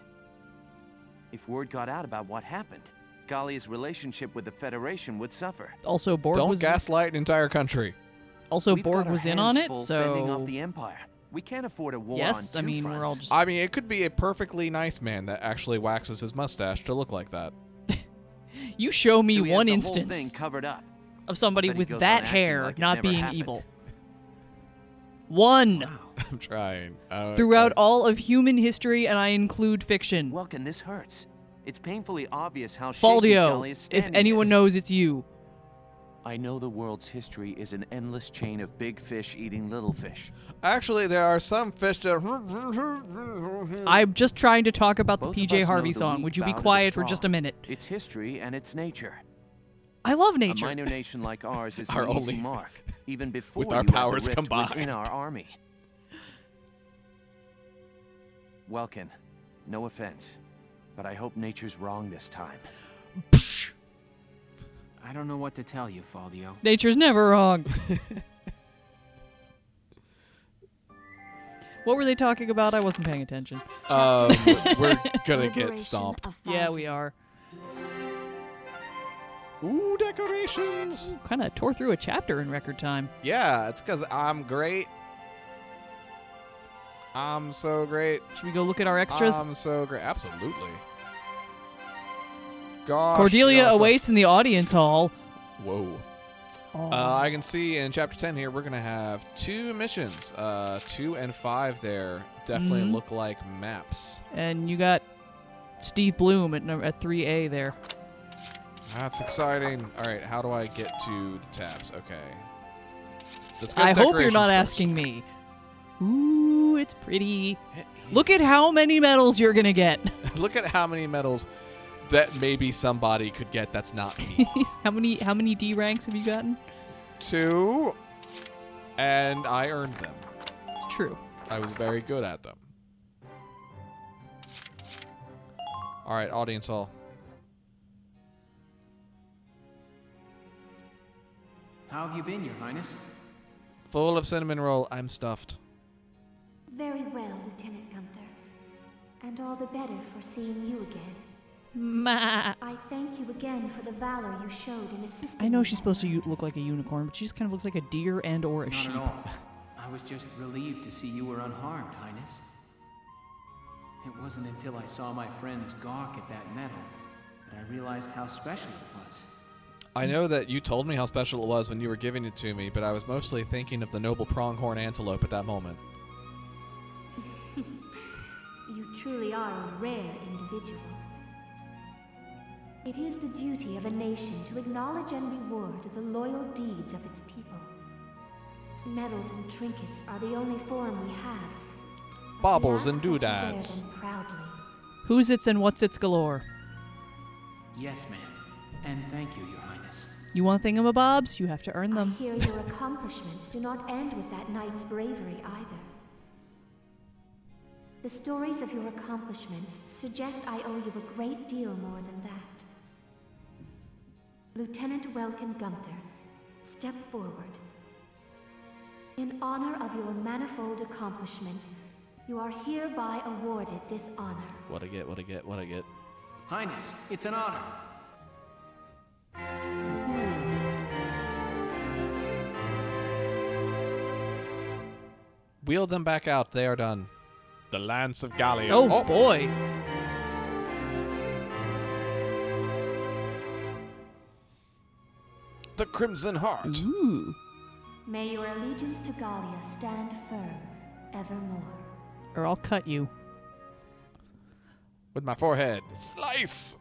If word got out about what happened, Gallia's relationship with the Federation would suffer. Also, Borg Don't was gaslight an entire country. also We've Borg got our was in on hands it, full fending off so the Empire. We can't afford a war on yes, two I mean fronts. we're all just. I mean, it could be a perfectly nice man that actually waxes his mustache to look like that. You show me So he has one the whole instance thing covered up. of somebody But he with goes that on acting hair like it not never being happened. evil. One I'm trying. throughout all of human history, and I include fiction. Welkin, this hurts. It's painfully obvious how shaky Faldio, Gallia's if standing anyone is. knows, it's you. I know the world's history is an endless chain of big fish eating little fish. Actually, there are some fish that. I'm just trying to talk about the Both of PJ us Harvey know the song. weak Would you be bow to the quiet for strong. just a minute? It's history and it's nature. I love nature. A minor nation like ours is Our an easy only- mark, even before with our you have the powers rift combined. within our army. Welkin, no offense, but I hope nature's wrong this time. I don't know what to tell you, Faldio. Nature's never wrong. What were they talking about? I wasn't paying attention. We're gonna get Liberation stomped. of Yeah, Falzon. we are. Ooh, decorations. Kind of tore through a chapter in record time. Yeah, it's because I'm great. I'm so great. Should we go look at our extras? I'm so great. Absolutely. Gosh. Cordelia gosh, awaits in the audience hall. Whoa. Oh. I can see in chapter 10 here, we're going to have 2 missions. 2 and 5 there definitely Mhm. look like maps. And you got Steve Bloom at 3A there. That's exciting. All right, how do I get to the tabs? Okay. Let's go to I hope you're decorations not first. asking me. Ooh, it's pretty. Look at how many medals you're gonna get. Look at how many medals that maybe somebody could get that's not me. How many D ranks have you gotten? 2, and I earned them. It's true. I was very good at them. All right, audience hall. How have you been, Your Highness? Full of cinnamon roll. I'm stuffed. Very well, Lieutenant Gunther. And all the better for seeing you again. Ma. I thank you again for the valor you showed in assisting I know me she's that supposed to night. look like a unicorn, but she just kind of looks like a deer and or a Not sheep. at all. I was just relieved to see you were unharmed, Highness. It wasn't until I saw my friends gawk at that medal that I realized how special it was. I know that you told me how special it was when you were giving it to me, but I was mostly thinking of the noble pronghorn antelope at that moment. You truly are a rare individual. It is the duty of a nation to acknowledge and reward the loyal deeds of its people. Medals and trinkets are the only form we have. but we Baubles ask and that you doodads. wear them proudly. Who's its and what's its galore. Yes, ma'am. And thank you, Your Highness. You want thingamabobs? You have to earn I them. hear your accomplishments do not end with that knight's bravery either. The stories of your accomplishments suggest I owe you a great deal more than that. Lieutenant Welkin Gunther, step forward. In honor of your manifold accomplishments, you are hereby awarded this honor. What I get. Highness, it's an honor. Wheel them back out. They are done. The Lance of Gallia. Oh, boy. The Crimson Heart. Ooh. May your allegiance to Gallia stand firm evermore. Or I'll cut you. with my forehead. Slice!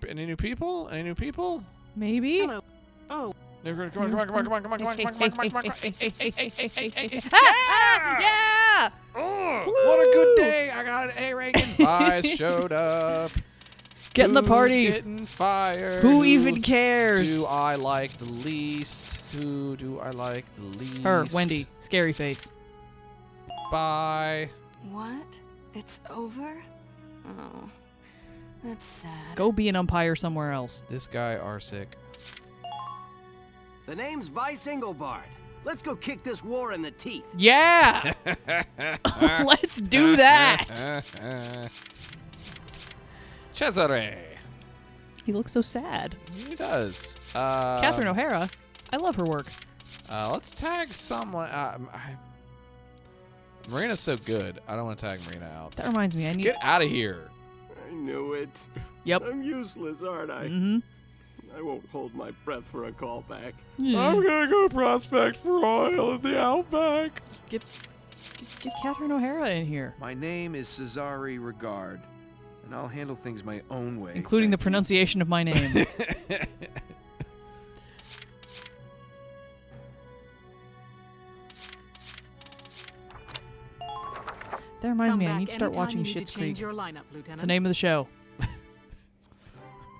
Any new people? Any new people? Maybe? Hello. Oh. Come on. Yeah! What a good day. I got an A ranking. Guys showed up. Get in the party. Who's getting fired? Who even cares? Do I like the least? Who do I like the least? Her, Wendy. Scary face. Bye. What? It's over? Oh, that's sad. Go be an umpire somewhere else. This guy Arsic. The name's Vice Engelbard. Let's go kick this war in the teeth. Yeah! Let's do that! Cesare. He looks so sad. He does. Catherine O'Hara. I love her work. Let's tag someone. Marina's so good. I don't want to tag Marina out. That reminds me, I need... Get out of here. I knew it. Yep. I'm useless, aren't I? Mm-hmm. I won't hold my breath for a callback. Yeah. I'm gonna go prospect for oil in the outback. Get Catherine O'Hara in here. My name is Cesare Regard, and I'll handle things my own way. Including the pronunciation of my name. That reminds me, I need to start watching Schitt's Creek. It's the name of the show.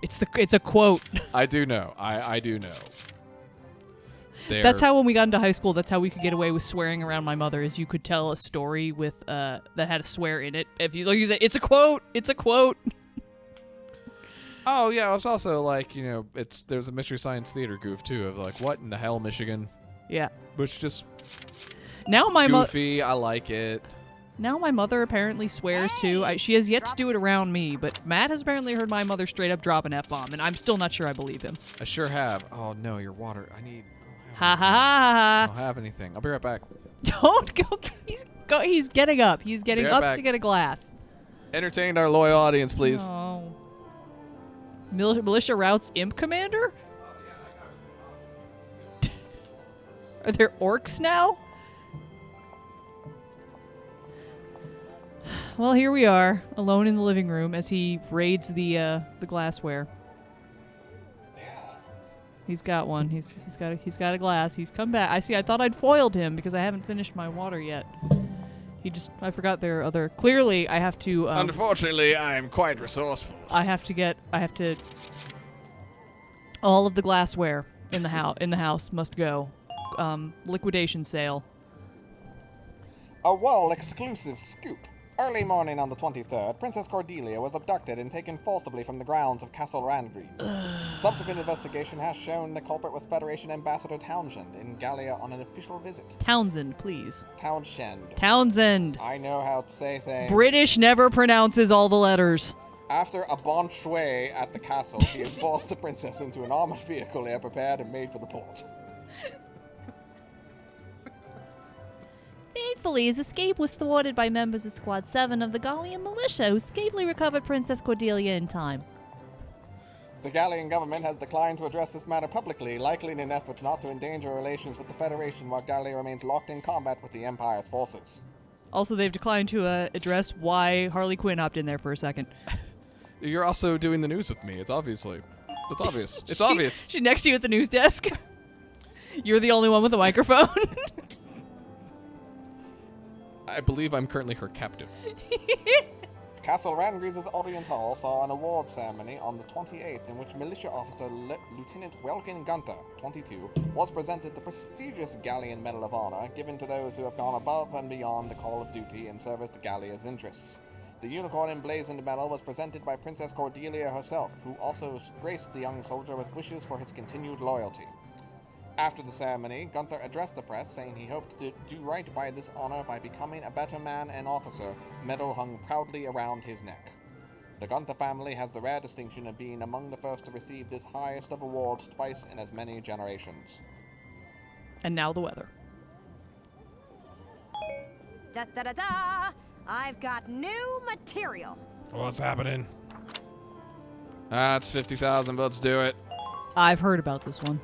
It's a quote. I do know. I do know. That's how when we got into high school, that's how we could get away with swearing around my mother, is you could tell a story with that had a swear in it. If you say, it's a quote, it's a quote. Oh yeah, it's also like, there's a Mystery Science Theater goof too of like, what in the hell, Michigan? Yeah. Which just now my goofy. I like it. Now my mother apparently swears too. She has yet to do it around me, but Matt has apparently heard my mother straight up drop an F-bomb, and I'm still not sure I believe him. I sure have. Oh no, your water. I need. Ha ha ha! I don't have anything. I'll be right back. Don't go. He's getting up. He's getting up to get a glass. Entertain our loyal audience, please. Oh. Militia Routes Imp Commander? Are there orcs now? Well, here we are, alone in the living room as he raids the glassware. He's got one. He's got a glass. He's come back. I thought I'd foiled him because I haven't finished my water yet. I forgot there are other. Clearly, I have to. Unfortunately, I'm quite resourceful. I have to. All of the glassware in the house must go. Liquidation sale. A wall exclusive scoop. Early morning on the 23rd, Princess Cordelia was abducted and taken forcibly from the grounds of Castle Randgreaves. Subsequent investigation has shown the culprit was Federation Ambassador Townsend in Gallia on an official visit. Townsend, please. Townsend. I know how to say things. British never pronounces all the letters. After a bon shui at the castle, he has forced the princess into an armored vehicle they had prepared and made for the port. Thankfully, his escape was thwarted by members of Squad 7 of the Gallian militia, who skillfully recovered Princess Cordelia in time. The Gallian government has declined to address this matter publicly, likely in an effort not to endanger relations with the Federation while Gallia remains locked in combat with the Empire's forces. Also, they've declined to address why Harley Quinn hopped in there for a second. You're also doing the news with me. It's obvious. It's obvious. She's next to you at the news desk. You're the only one with a microphone. I believe I'm currently her captive. Castle Randgreaves' audience hall saw an award ceremony on the 28th in which militia officer Lieutenant Welkin Gunther, 22, was presented the prestigious Gallian Medal of Honor given to those who have gone above and beyond the call of duty in service to Gallia's interests. The unicorn emblazoned medal was presented by Princess Cordelia herself, who also graced the young soldier with wishes for his continued loyalty. After the ceremony, Gunther addressed the press, saying he hoped to do right by this honor by becoming a better man and officer, medal hung proudly around his neck. The Gunther family has the rare distinction of being among the first to receive this highest of awards twice in as many generations. And now the weather. Da-da-da-da! I've got new material. What's happening? It's 50,000, but let's do it. I've heard about this one.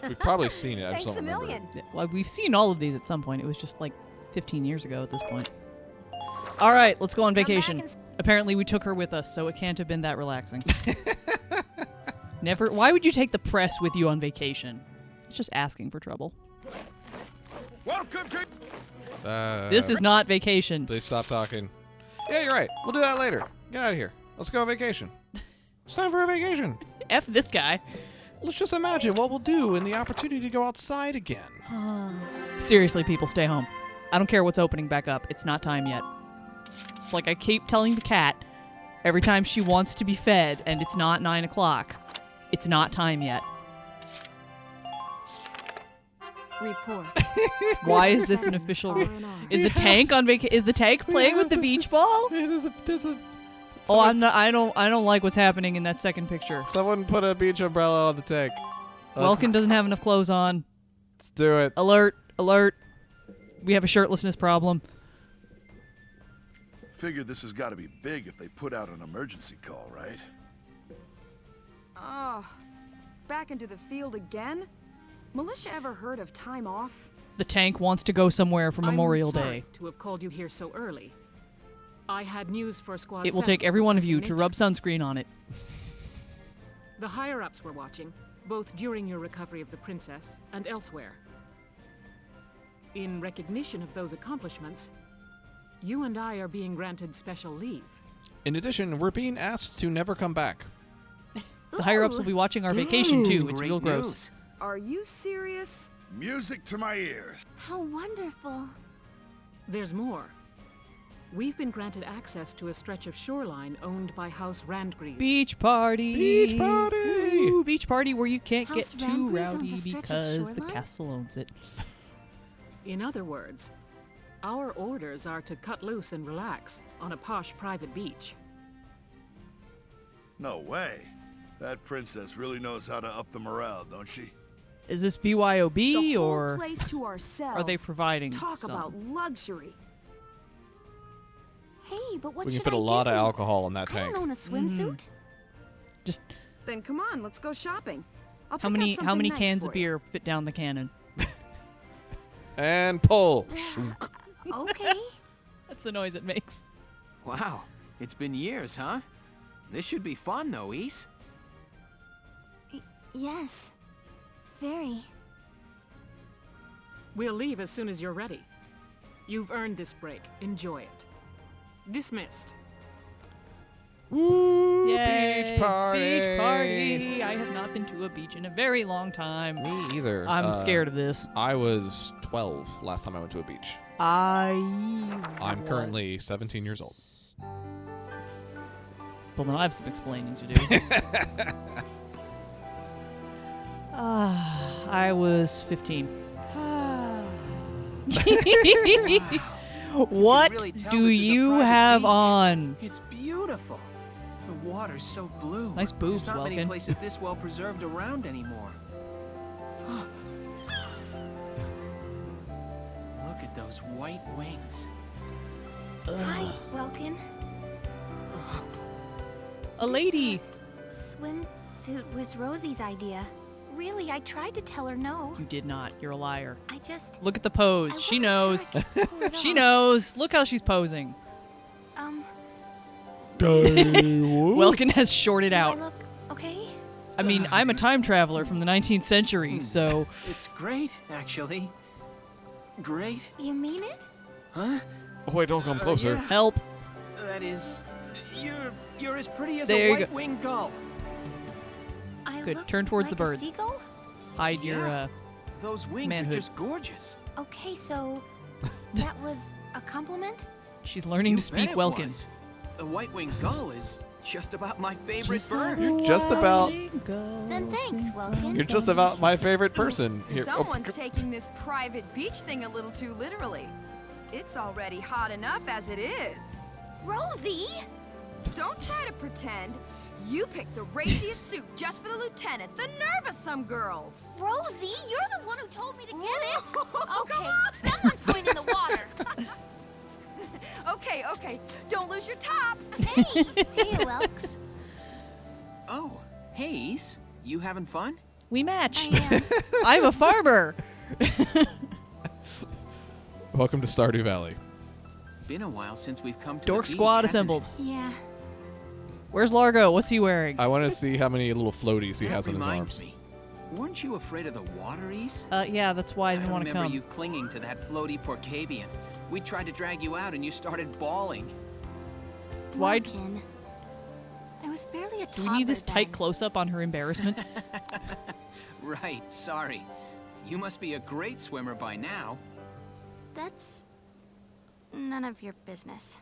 We've probably seen it. I just Thanks don't a remember. million. Yeah, well, we've seen all of these at some point. It was just like 15 years ago at this point. All right, let's go on vacation. Apparently, we took her with us, so it can't have been that relaxing. Never. Why would you take the press with you on vacation? It's just asking for trouble. Welcome to. This is not vacation. Please stop talking. Yeah, you're right. We'll do that later. Get out of here. Let's go on vacation. It's time for a vacation. F this guy. Let's just imagine what we'll do in the opportunity to go outside again. Seriously, people, stay home. I don't care what's opening back up. It's not time yet. It's like I keep telling the cat every time she wants to be fed and it's not 9 o'clock. It's not time yet. Report. Why is this an official? Is the tank on vacation? Is the tank playing with the beach ball? There's a Oh, I'm not. I don't like what's happening in that second picture. Someone put a beach umbrella on the tank. Welkin doesn't have enough clothes on. Let's do it. Alert! Alert! We have a shirtlessness problem. Figure this has got to be big if they put out an emergency call, right? Oh, back into the field again? Militia ever heard of time off? The tank wants to go somewhere for Memorial I'm sorry Day. to have called you here so early. I had news for Squad It will 7 take every one of you requesting to rub sunscreen on it. The higher-ups were watching, both during your recovery of the princess and elsewhere. In recognition of those accomplishments, you and I are being granted special leave. In addition, we're being asked to never come back. The higher-ups will be watching our vacation, too. It's real gross. Are you serious? Music to my ears. How wonderful. There's more. We've been granted access to a stretch of shoreline owned by House Randgreaves. Beach party! Beach party! Ooh, beach party where you can't House get too Randgreaves owns rowdy a stretch of because the shoreline? castle owns it. In other words, our orders are to cut loose and relax on a posh private beach. No way. That princess really knows how to up the morale, don't she? Is this BYOB The whole or place to ourselves. are they providing Talk some? about luxury. Hey, but what We can should fit a I lot do? of alcohol in that I tank. don't own a swimsuit. Just Then come on, let's go shopping. I'll how pick out many something nice cans for of beer fit down the cannon? And pull. Okay. That's the noise it makes. Wow, it's been years, huh? This should be fun, though, Ease. Yes. Very. We'll leave as soon as you're ready. You've earned this break. Enjoy it. Dismissed. Woo! Yay, Beach party! Beach party! I have not been to a beach in a very long time. Me either. I'm scared of this. I was 12 last time I went to a beach. I'm currently 17 years old. Well, then I have some explaining to do. I was 15. What really tell do this is a you private have beach. on? It's beautiful. The water's so blue. Nice boobs, There's not many Welkin. places this well preserved around anymore. Look at those white wings. Hi, Welkin. A lady. Swimsuit was Rosie's idea. Really, I tried to tell her no. You did not. You're a liar. I just... Look at the pose. I She wasn't knows. sure I could pull it She off. knows. Look how she's posing. Do Welkin has shorted I out. look okay? I mean, I'm a time traveler from the 19th century, so It's great, actually. Great? You mean it? Huh? Oh, wait, don't come closer. Yeah. help. That is... You're as pretty as There a you go. white-winged gull. I Good. look Turn towards like the bird. A seagull? Hide your Yeah. Those wings manhood. are just gorgeous. Okay, so that was a compliment? She's learning You to speak bet it Welkin. was. The white-winged gull is just about my favorite bird. You're just about Then thanks, Welkin. you're just about my favorite person here. Oh, Someone's taking this private beach thing a little too literally. It's already hot enough as it is. Rosie! Don't try to pretend. You picked the raciest suit just for the lieutenant. The nerve of some girls. Rosie, you're the one who told me to get it. Come Okay, on. someone's going in the water. Okay. Don't lose your top. Hey, Welks. Oh, hey, Ease. You having fun? We match. I'm a farmer. Welcome to Stardew Valley. Been a while since we've come to Dork the beach, squad hasn't assembled. it? Yeah. Where's Largo? What's he wearing? I want to see how many little floaties he That has on his reminds arms. me. Weren't you afraid of the water, East? Yeah, that's why I didn't want to remember come. you clinging to that floaty Porcavian. We tried to drag you out and you started bawling. Why? Welkin. I was barely a Do toddler we need this tight then. close-up on her embarrassment? Right, sorry. You must be a great swimmer by now. That's none of your business.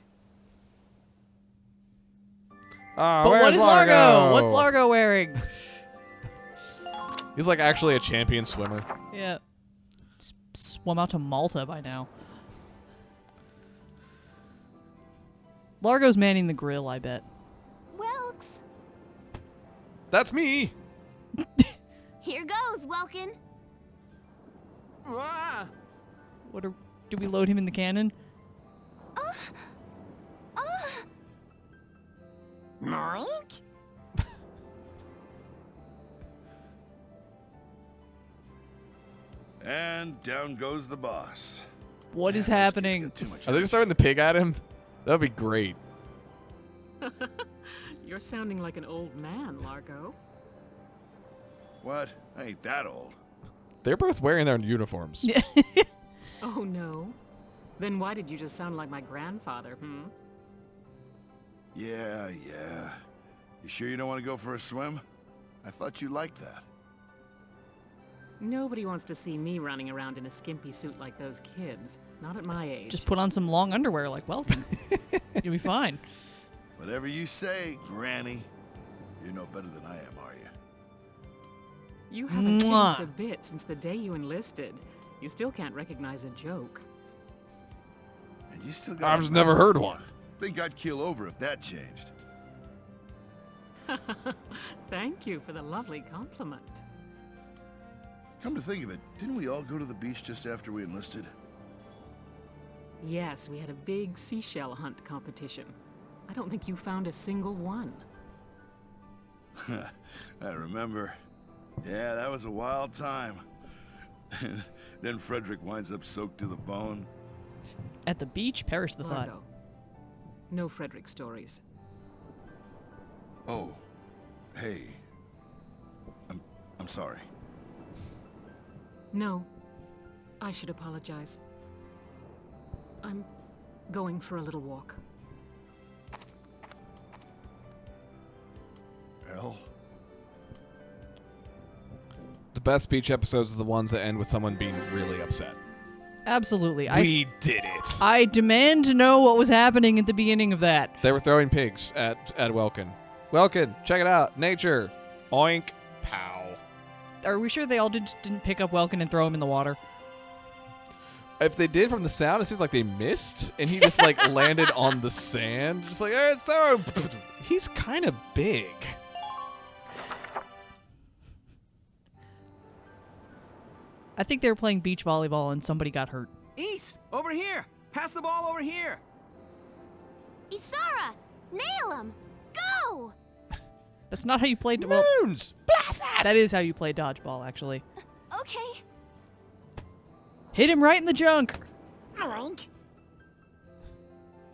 Ah, But what where's is Largo? What's Largo wearing? He's like actually a champion swimmer. Yeah. Swum out to Malta by now. Largo's manning the grill, I bet. Welks, That's me. here goes, Welkin. Ah! Do we load him in the cannon? Mike? And down goes the boss. What is happening? Are they just throwing the pig at him? That would be great. You're sounding like an old man, Largo. What? I ain't that old. They're both wearing their uniforms. Oh, no? Then why did you just sound like my grandfather, Yeah. You sure you don't want to go for a swim? I thought you liked that. Nobody wants to see me running around in a skimpy suit like those kids. Not at my age. Just put on some long underwear like Welkin. You'll be fine. Whatever you say, Granny. You're no better than I am, are you? You haven't Mwah. changed a bit since the day you enlisted. You still can't recognize a joke. And you still got I've never heard one. Think I'd keel over if that changed. Thank you for the lovely compliment. Come to think of it, didn't we all go to the beach just after we enlisted? Yes, we had a big seashell hunt competition. I don't think you found a single one. I remember. Yeah, that was a wild time. Then Frederick winds up soaked to the bone. At the beach, perish the thought. Largo. No Frederick stories. Oh, hey. I'm sorry. No, I should apologize. I'm going for a little walk. Elle? The best beach episodes are the ones that end with someone being really upset. Absolutely. We did it. I demand to know what was happening at the beginning of that. They were throwing pigs at Welkin. Welkin, check it out. Nature. Oink. Pow. Are we sure they all didn't pick up Welkin and throw him in the water? If they did from the sound, it seems like they missed, and he just like landed on the sand, just like, hey, throw him. He's kind of big. I think they were playing beach volleyball and somebody got hurt. East, over here! Pass the ball over here! Isara, nail him! Go! That's not how you played. Moons! That is how you play dodgeball, actually. Okay. Hit him right in the junk. Oink.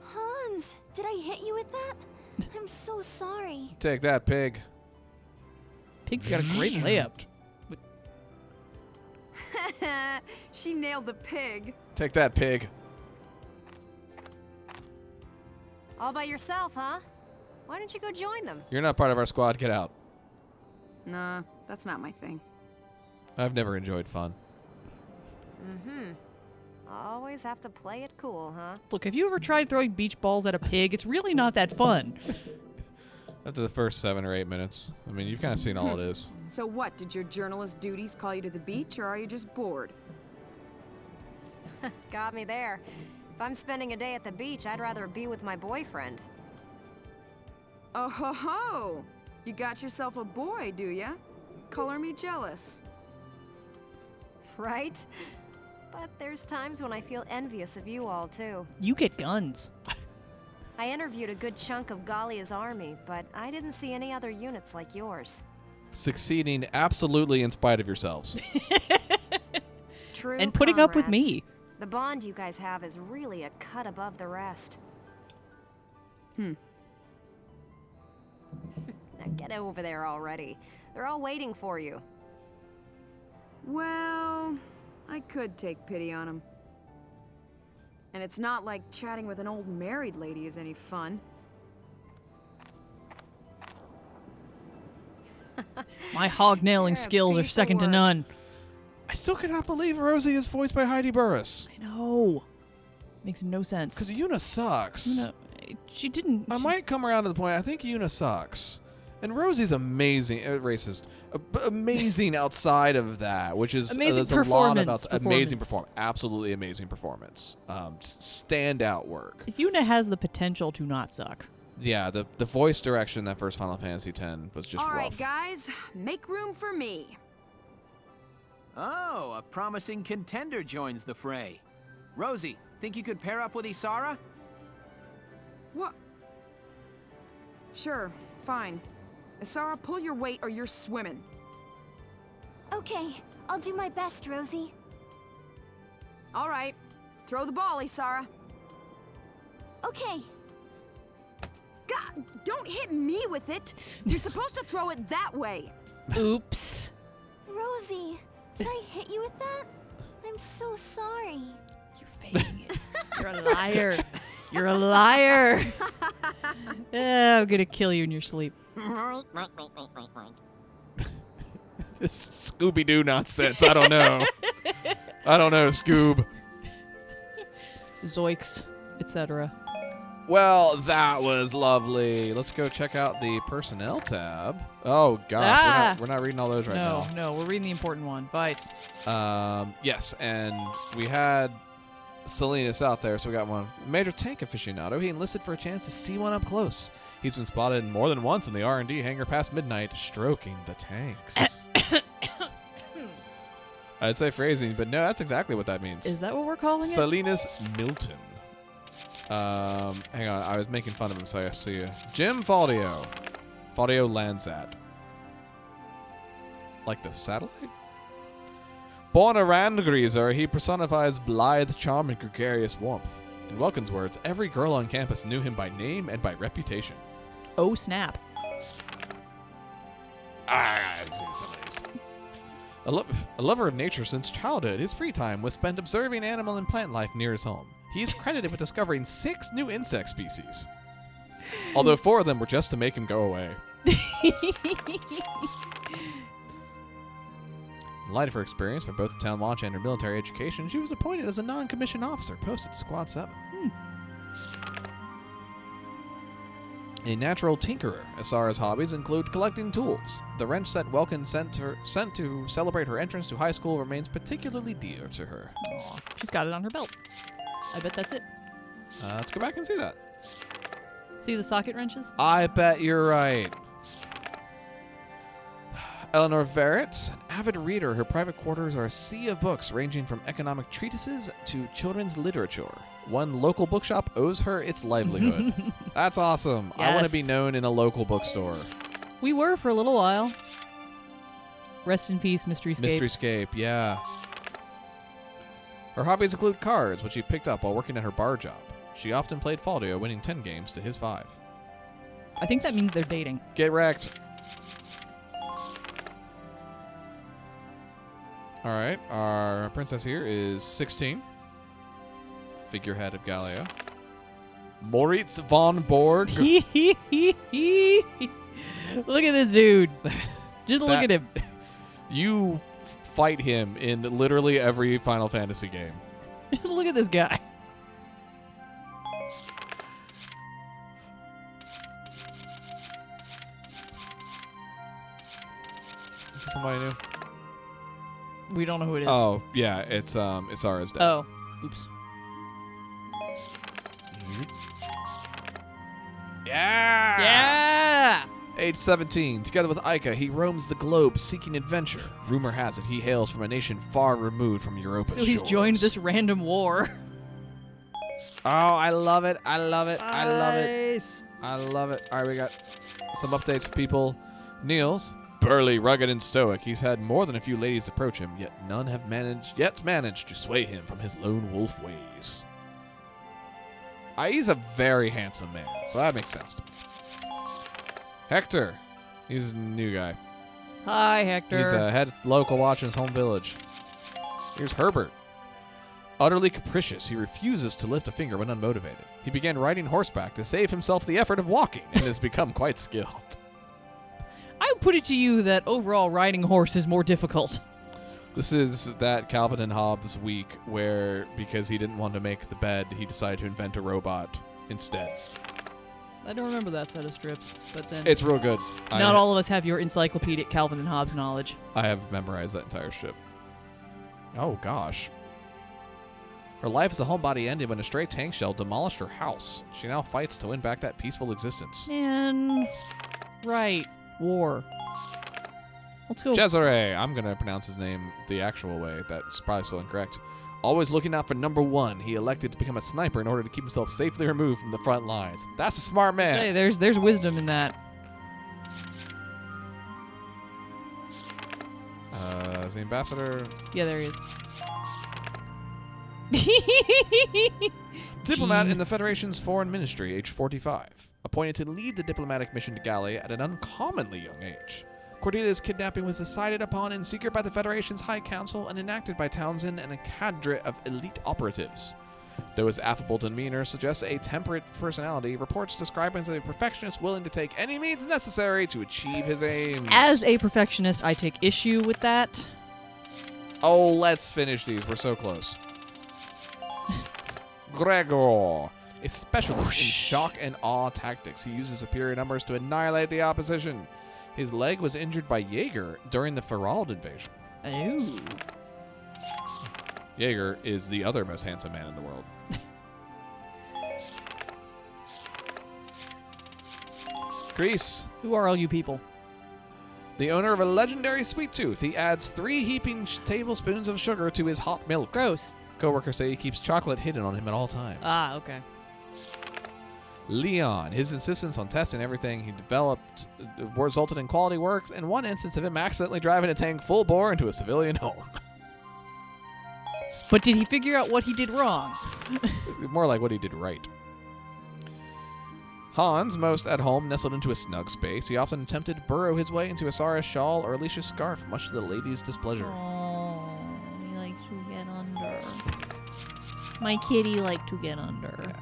Hans, did I hit you with that? I'm so sorry. Take that, pig. Pig's got a great layup. She nailed the pig. Take that, pig. All by yourself, huh? Why don't you go join them? You're not part of our squad. Get out. Nah, that's not my thing. I've never enjoyed fun. Mm-hmm. Always have to play it cool, huh? Look, have you ever tried throwing beach balls at a pig? It's really not that fun. After the first 7 or 8 minutes. I mean, you've kind of seen all it is. So what, did your journalist duties call you to the beach, or are you just bored? Got me there. If I'm spending a day at the beach, I'd rather be with my boyfriend. Oh ho ho! You got yourself a boy, do ya? Color me jealous. Right? But there's times when I feel envious of you all, too. You get guns. I interviewed a good chunk of Gallia's army, but I didn't see any other units like yours. succeeding absolutely in spite of yourselves. True And putting up with comrades. me. The bond you guys have is really a cut above the rest. Now get over there already. They're all waiting for you. Well, I could take pity on him. And it's not like chatting with an old married lady is any fun. My hog-nailing You're a skills are piece of second to work. none. I still cannot believe Rosie is voiced by Heidi Burris. I know. Makes no sense. Because Yuna sucks. She didn't. I might come around to the point. I think Yuna sucks. And Rosie's amazing. Racist. Amazing outside of that, which is Amazing there's a lot performance. about amazing performance. Absolutely amazing performance. Just standout work. Yuna has the potential to not suck. Yeah, the voice direction in that first Final Fantasy X was just All rough. right, guys, make room for me. Oh, a promising contender joins the fray. Rosie, think you could pair up with Isara? What? Sure, fine. Isara, pull your weight or you're swimming. Okay, I'll do my best, Rosie. All right, throw the ball, Isara. Okay. God, don't hit me with it. You're supposed to throw it that way. Oops. Rosie, did I hit you with that? I'm so sorry. You're a liar. You're a liar. I'm gonna kill you in your sleep. This Scooby-Doo nonsense. I don't know. I don't know, Scoob. Zoinks, etc. Well, that was lovely. Let's go check out the personnel tab. Oh, gosh. We're not reading all those right now. No, we're reading the important one. Vice. Yes, and we had Salinas out there, so we got one. Major tank aficionado. He enlisted for a chance to see one up close. He's been spotted more than once in the R&D hangar past midnight, stroking the tanks. I'd say phrasing, but no, that's exactly what that means. Is that what we're calling it? Salinas Milton. Hang on, I was making fun of him, so I see you. Jim Faldio. Faldio Landsat. Like the satellite? Born a Randgreaser, he personifies blithe charm and gregarious warmth. In Welkin's words, every girl on campus knew him by name and by reputation. Oh, snap. A lover of nature since childhood, his free time was spent observing animal and plant life near his home. He is credited with discovering 6 new insect species, although 4 of them were just to make him go away. In light of her experience from both the town launch and her military education, she was appointed as a non-commissioned officer posted to Squad 7. A natural tinkerer, Asara's hobbies include collecting tools. The wrench set Welkin sent to celebrate her entrance to high school remains particularly dear to her. Aw, she's got it on her belt. I bet that's it. Let's go back and see that. See the socket wrenches? I bet you're right. Eleanor Verrett, an avid reader, her private quarters are a sea of books ranging from economic treatises to children's literature. One local bookshop owes her its livelihood. That's awesome. I want to be Yes. known in a local bookstore. We were for a little while. Rest in peace, Mysteryscape. Mysteryscape, yeah. Her hobbies include cards, which she picked up while working at her bar job. She often played Faldio, winning 10 games to his 5. I think that means they're dating. Get wrecked. All right, our princess here is 16. Figurehead of Gallia. Moritz von Borg. Look at this dude. Just look at him. You fight him in literally every Final Fantasy game. Just look at this guy. Is this somebody new? We don't know who it is. Oh, yeah, it's Isara's dad. Oh, oops. Yeah! Yeah! Age 17, together with Aika, he roams the globe seeking adventure. Rumor has it he hails from a nation far removed from Europa's So he's shores. joined this random war. Oh, I love it. I love it. I love it. Nice. I love it. All right, we got some updates for people. Niels, Burly, rugged, and stoic, he's had more than a few ladies approach him, yet none have managed to sway him from his lone wolf ways. He's a very handsome man, so that makes sense to me. Hector. He's a new guy. Hi, Hector. He's a head local watch in his home village. Here's Herbert. Utterly capricious, he refuses to lift a finger when unmotivated. He began riding horseback to save himself the effort of walking and has become quite skilled. I would put it to you that overall riding a horse is more difficult. This is that Calvin and Hobbes week where, because he didn't want to make the bed, he decided to invent a robot instead. I don't remember that set of strips, but then... It's real good. Not all of us have your encyclopedic Calvin and Hobbes knowledge. I have memorized that entire strip. Oh, gosh. Her life as a homebody ended when a stray tank shell demolished her house. She now fights to win back that peaceful existence. And... Right. War. Let's go. Cesare. I'm going to pronounce his name the actual way. That's probably still incorrect. Always looking out for number one, he elected to become a sniper in order to keep himself safely removed from the front lines. That's a smart man. Hey, there's wisdom in that. Is the ambassador? Yeah, there he is. Diplomat in the Federation's Foreign Ministry, age 45. Appointed to lead the diplomatic mission to Gallia at an uncommonly young age. Cordelia's kidnapping was decided upon in secret by the Federation's High Council and enacted by Townsend and a cadre of elite operatives. Though his affable demeanor suggests a temperate personality, reports describe him as a perfectionist willing to take any means necessary to achieve his aims. As a perfectionist, I take issue with that. Oh, let's finish these. We're so close. Gregor. A specialist in shock and awe tactics. He uses superior numbers to annihilate the opposition. His leg was injured by Jaeger during the Ferald invasion. Oh. Jaeger is the other most handsome man in the world. Grease. Who are all you people? The owner of a legendary sweet tooth. He adds 3 heaping tablespoons of sugar to his hot milk. Gross. Coworkers say he keeps chocolate hidden on him at all times. Ah, okay. Leon. His insistence on testing everything he developed resulted in quality work and one instance of him accidentally driving a tank full bore into a civilian home. But did he figure out what he did wrong? More like what he did right. Hans, most at home, nestled into a snug space. He often attempted to burrow his way into Asara's shawl or Alicia's scarf, much to the lady's displeasure. Oh, he likes to get under. My kitty like to get under. Yeah.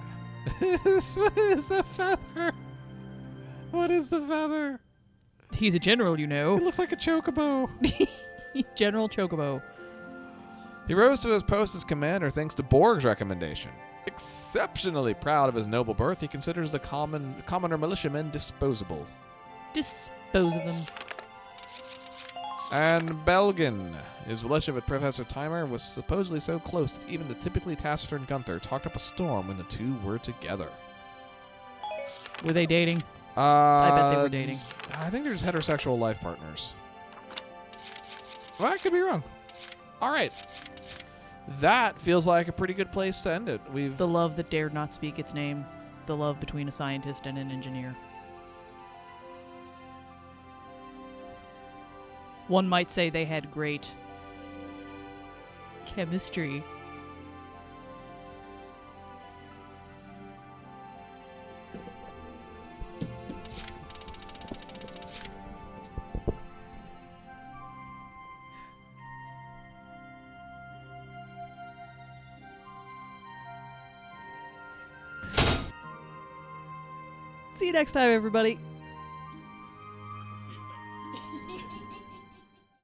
What is the feather? What is the feather? He's a general, you know. It looks like a chocobo. General Chocobo. He rose to his post as commander thanks to Borg's recommendation. Exceptionally proud of his noble birth, he considers the commoner militiamen disposable. Dispose of them. And Belgin. His relationship with Professor Timer was supposedly so close that even the typically taciturn Gunther talked up a storm when the two were together. Were they dating? I bet they were dating. I think they're just heterosexual life partners. Well, I could be wrong. All right. That feels like a pretty good place to end it. The love that dared not speak its name. The love between a scientist and an engineer. One might say they had great chemistry. See you next time, everybody.